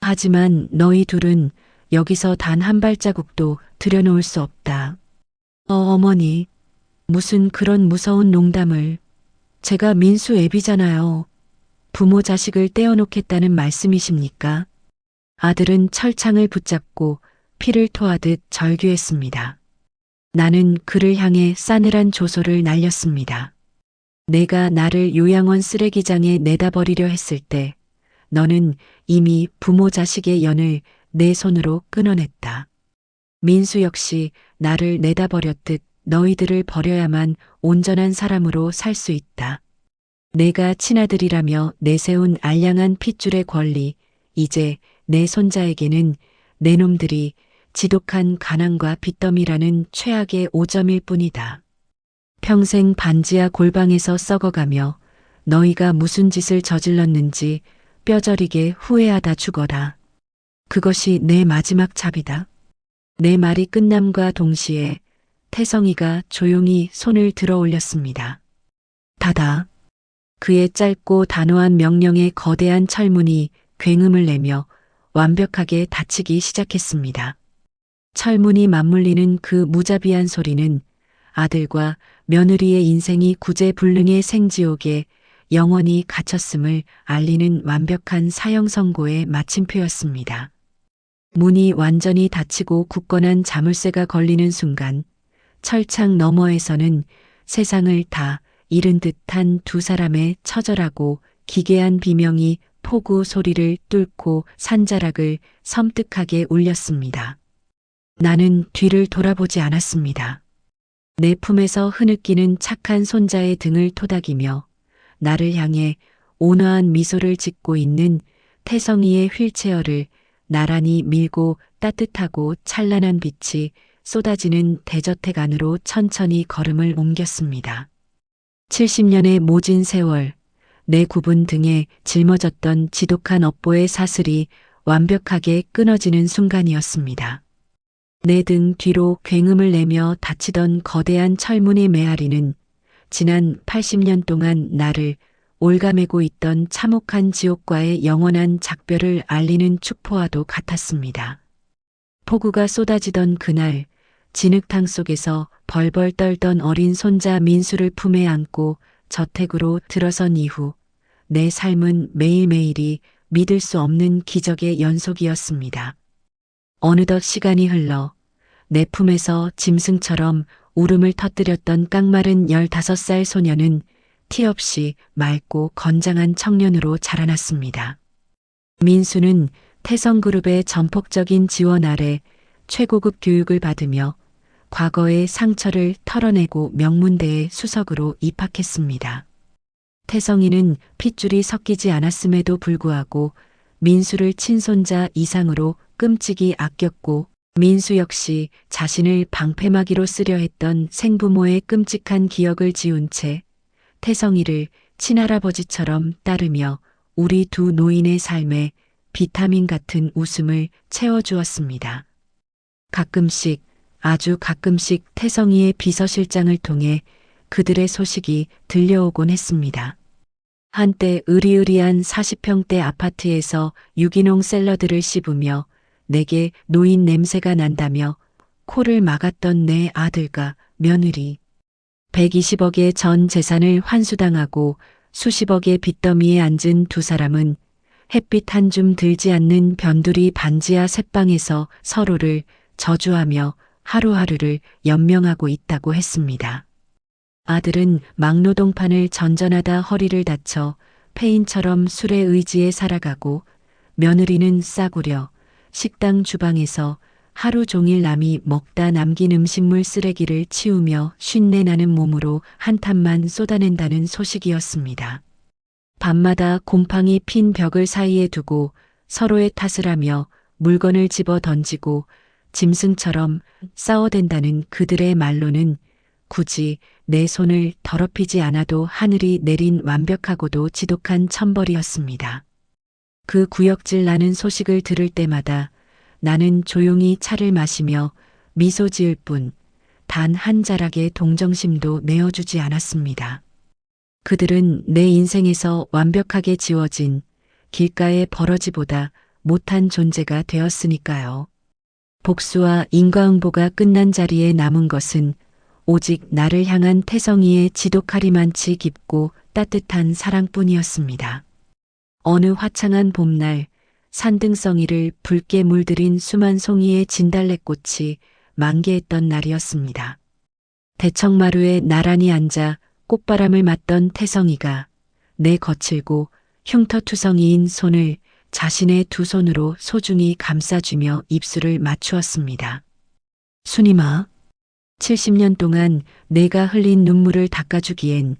하지만 너희 둘은 여기서 단 한 발자국도 들여놓을 수 없다. 어머니, 무슨 그런 무서운 농담을. 제가 민수 애비잖아요. 부모 자식을 떼어놓겠다는 말씀이십니까? 아들은 철창을 붙잡고 피를 토하듯 절규했습니다. 나는 그를 향해 싸늘한 조소를 날렸습니다. 내가 나를 요양원 쓰레기장에 내다버리려 했을 때 너는 이미 부모 자식의 연을 내 손으로 끊어냈다. 민수 역시 나를 내다버렸듯 너희들을 버려야만 온전한 사람으로 살 수 있다. 내가 친아들이라며 내세운 알량한 핏줄의 권리, 이제 내 손자에게는 내 놈들이 지독한 가난과 빚더미라는 최악의 오점일 뿐이다. 평생 반지하 골방에서 썩어가며 너희가 무슨 짓을 저질렀는지 뼈저리게 후회하다 죽어라. 그것이 내 마지막 잡이다. 내 말이 끝남과 동시에 태성이가 조용히 손을 들어 올렸습니다. 닫아. 그의 짧고 단호한 명령에 거대한 철문이 굉음을 내며 완벽하게 닫히기 시작했습니다. 철문이 맞물리는 그 무자비한 소리는 아들과 며느리의 인생이 구제불능의 생지옥에 영원히 갇혔음을 알리는 완벽한 사형 선고의 마침표였습니다. 문이 완전히 닫히고 굳건한 자물쇠가 걸리는 순간 철창 너머에서는 세상을 다 잃은 듯한 두 사람의 처절하고 기괴한 비명이 폭우 소리를 뚫고 산자락을 섬뜩하게 울렸습니다. 나는 뒤를 돌아보지 않았습니다. 내 품에서 흐느끼는 착한 손자의 등을 토닥이며 나를 향해 온화한 미소를 짓고 있는 태성이의 휠체어를 나란히 밀고 따뜻하고 찬란한 빛이 쏟아지는 대저택 안으로 천천히 걸음을 옮겼습니다. 70년의 모진 세월, 내 굽은 등에 짊어졌던 지독한 업보의 사슬이 완벽하게 끊어지는 순간이었습니다. 내 등 뒤로 굉음을 내며 닫히던 거대한 철문의 메아리는 지난 80년 동안 나를 올가매고 있던 참혹한 지옥과의 영원한 작별을 알리는 축포와도 같았습니다. 폭우가 쏟아지던 그날, 진흙탕 속에서 벌벌 떨던 어린 손자 민수를 품에 안고 저택으로 들어선 이후 내 삶은 매일매일이 믿을 수 없는 기적의 연속이었습니다. 어느덧 시간이 흘러 내 품에서 짐승처럼 울음을 터뜨렸던 깡마른 15살 소녀는 티 없이 맑고 건장한 청년으로 자라났습니다. 민수는 태성그룹의 전폭적인 지원 아래 최고급 교육을 받으며 과거의 상처를 털어내고 명문대의 수석으로 입학했습니다. 태성이는 핏줄이 섞이지 않았음에도 불구하고 민수를 친손자 이상으로 끔찍이 아꼈고 민수 역시 자신을 방패막이로 쓰려 했던 생부모의 끔찍한 기억을 지운 채 태성이를 친할아버지처럼 따르며 우리 두 노인의 삶에 비타민 같은 웃음을 채워주었습니다. 가끔씩, 아주 가끔씩 태성이의 비서실장을 통해 그들의 소식이 들려오곤 했습니다. 한때 으리으리한 40평대 아파트에서 유기농 샐러드를 씹으며 내게 노인 냄새가 난다며 코를 막았던 내 아들과 며느리. 120억의 전 재산을 환수당하고 수십억의 빚더미에 앉은 두 사람은 햇빛 한 줌 들지 않는 변두리 반지하 셋방에서 서로를 저주하며 하루하루를 연명하고 있다고 했습니다. 아들은 막노동판을 전전하다 허리를 다쳐 폐인처럼 술에 의지해 살아가고 며느리는 싸구려 식당 주방에서 하루 종일 남이 먹다 남긴 음식물 쓰레기를 치우며 쉰내 나는 몸으로 한탄만 쏟아낸다는 소식이었습니다. 밤마다 곰팡이 핀 벽을 사이에 두고 서로의 탓을 하며 물건을 집어 던지고 짐승처럼 싸워댄다는 그들의 말로는 굳이 내 손을 더럽히지 않아도 하늘이 내린 완벽하고도 지독한 천벌이었습니다. 그 구역질 나는 소식을 들을 때마다 나는 조용히 차를 마시며 미소 지을 뿐 단 한 자락의 동정심도 내어주지 않았습니다. 그들은 내 인생에서 완벽하게 지워진 길가의 버러지보다 못한 존재가 되었으니까요. 복수와 인과응보가 끝난 자리에 남은 것은 오직 나를 향한 태성이의 지독하리만치 깊고 따뜻한 사랑뿐이었습니다. 어느 화창한 봄날 산등성이를 붉게 물들인 수만 송이의 진달래꽃이 만개했던 날이었습니다. 대청마루에 나란히 앉아 꽃바람을 맞던 태성이가 내 거칠고 흉터투성이인 손을 자신의 두 손으로 소중히 감싸주며 입술을 맞추었습니다. 순임아, 70년 동안 내가 흘린 눈물을 닦아주기엔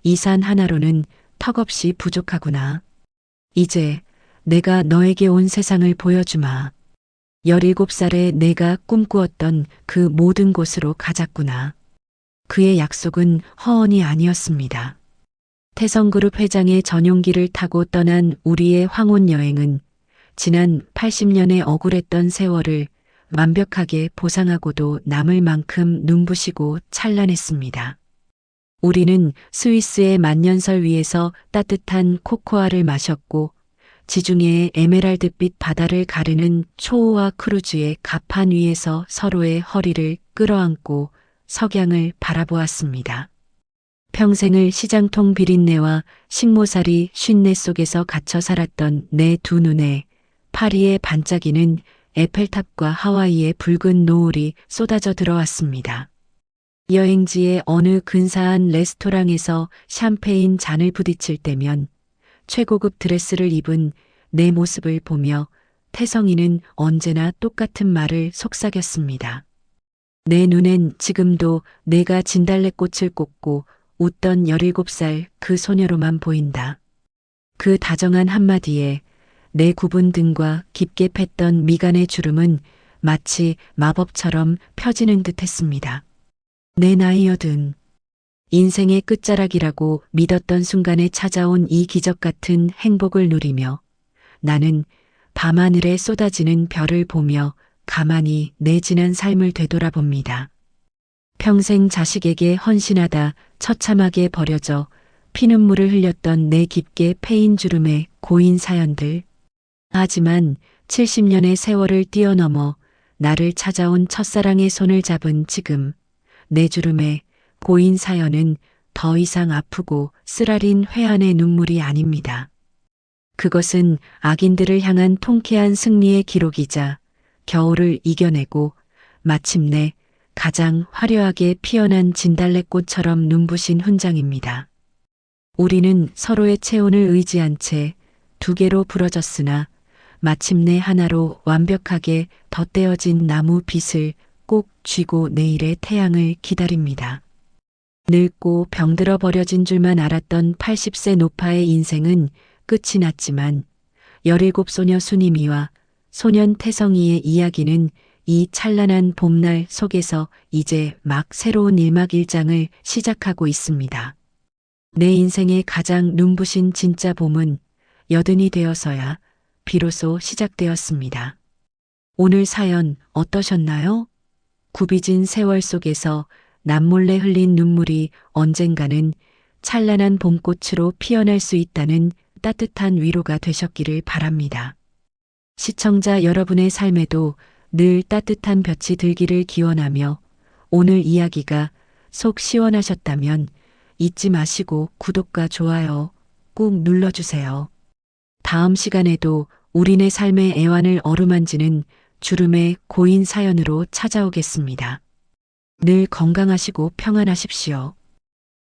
이 산 하나로는 턱없이 부족하구나. 이제 내가 너에게 온 세상을 보여주마. 17살에 내가 꿈꾸었던 그 모든 곳으로 가자꾸나. 그의 약속은 허언이 아니었습니다. 태성그룹 회장의 전용기를 타고 떠난 우리의 황혼 여행은 지난 80년의 억울했던 세월을 완벽하게 보상하고도 남을 만큼 눈부시고 찬란했습니다. 우리는 스위스의 만년설 위에서 따뜻한 코코아를 마셨고 지중해의 에메랄드빛 바다를 가르는 초호화 크루즈의 갑판 위에서 서로의 허리를 끌어안고 석양을 바라보았습니다. 평생을 시장통 비린내와 식모살이 쉰내 속에서 갇혀 살았던 내 두 눈에 파리의 반짝이는 에펠탑과 하와이의 붉은 노을이 쏟아져 들어왔습니다. 여행지의 어느 근사한 레스토랑에서 샴페인 잔을 부딪힐 때면 최고급 드레스를 입은 내 모습을 보며 태성이는 언제나 똑같은 말을 속삭였습니다. 내 눈엔 지금도 내가 진달래꽃을 꽂고 웃던 17살 그 소녀로만 보인다. 그 다정한 한마디에 내 굽은 등과 깊게 팼던 미간의 주름은 마치 마법처럼 펴지는 듯 했습니다. 내 나이 80. 인생의 끝자락이라고 믿었던 순간에 찾아온 이 기적 같은 행복을 누리며 나는 밤하늘에 쏟아지는 별을 보며 가만히 내 지난 삶을 되돌아봅니다. 평생 자식에게 헌신하다 처참하게 버려져 피눈물을 흘렸던 내 깊게 패인 주름의 고인 사연들. 하지만 70년의 세월을 뛰어넘어 나를 찾아온 첫사랑의 손을 잡은 지금 내 주름의 고인 사연은 더 이상 아프고 쓰라린 회한의 눈물이 아닙니다. 그것은 악인들을 향한 통쾌한 승리의 기록이자 겨울을 이겨내고 마침내 가장 화려하게 피어난 진달래꽃처럼 눈부신 훈장입니다. 우리는 서로의 체온을 의지한 채 두 개로 부러졌으나 마침내 하나로 완벽하게 덧대어진 나무 빛을 꼭 쥐고 내일의 태양을 기다립니다. 늙고 병들어 버려진 줄만 알았던 80세 노파의 인생은 끝이 났지만 17소녀 순이미와 소년 태성이의 이야기는 이 찬란한 봄날 속에서 이제 막 새로운 일막일장을 시작하고 있습니다. 내 인생의 가장 눈부신 진짜 봄은 80이 되어서야 비로소 시작되었습니다. 오늘 사연 어떠셨나요? 굽이진 세월 속에서 남몰래 흘린 눈물이 언젠가는 찬란한 봄꽃으로 피어날 수 있다는 따뜻한 위로가 되셨기를 바랍니다. 시청자 여러분의 삶에도 늘 따뜻한 볕이 들기를 기원하며 오늘 이야기가 속 시원하셨다면 잊지 마시고 구독과 좋아요 꾹 눌러주세요. 다음 시간에도 우리네 삶의 애환을 어루만지는 주름의 고인 사연으로 찾아오겠습니다. 늘 건강하시고 평안하십시오.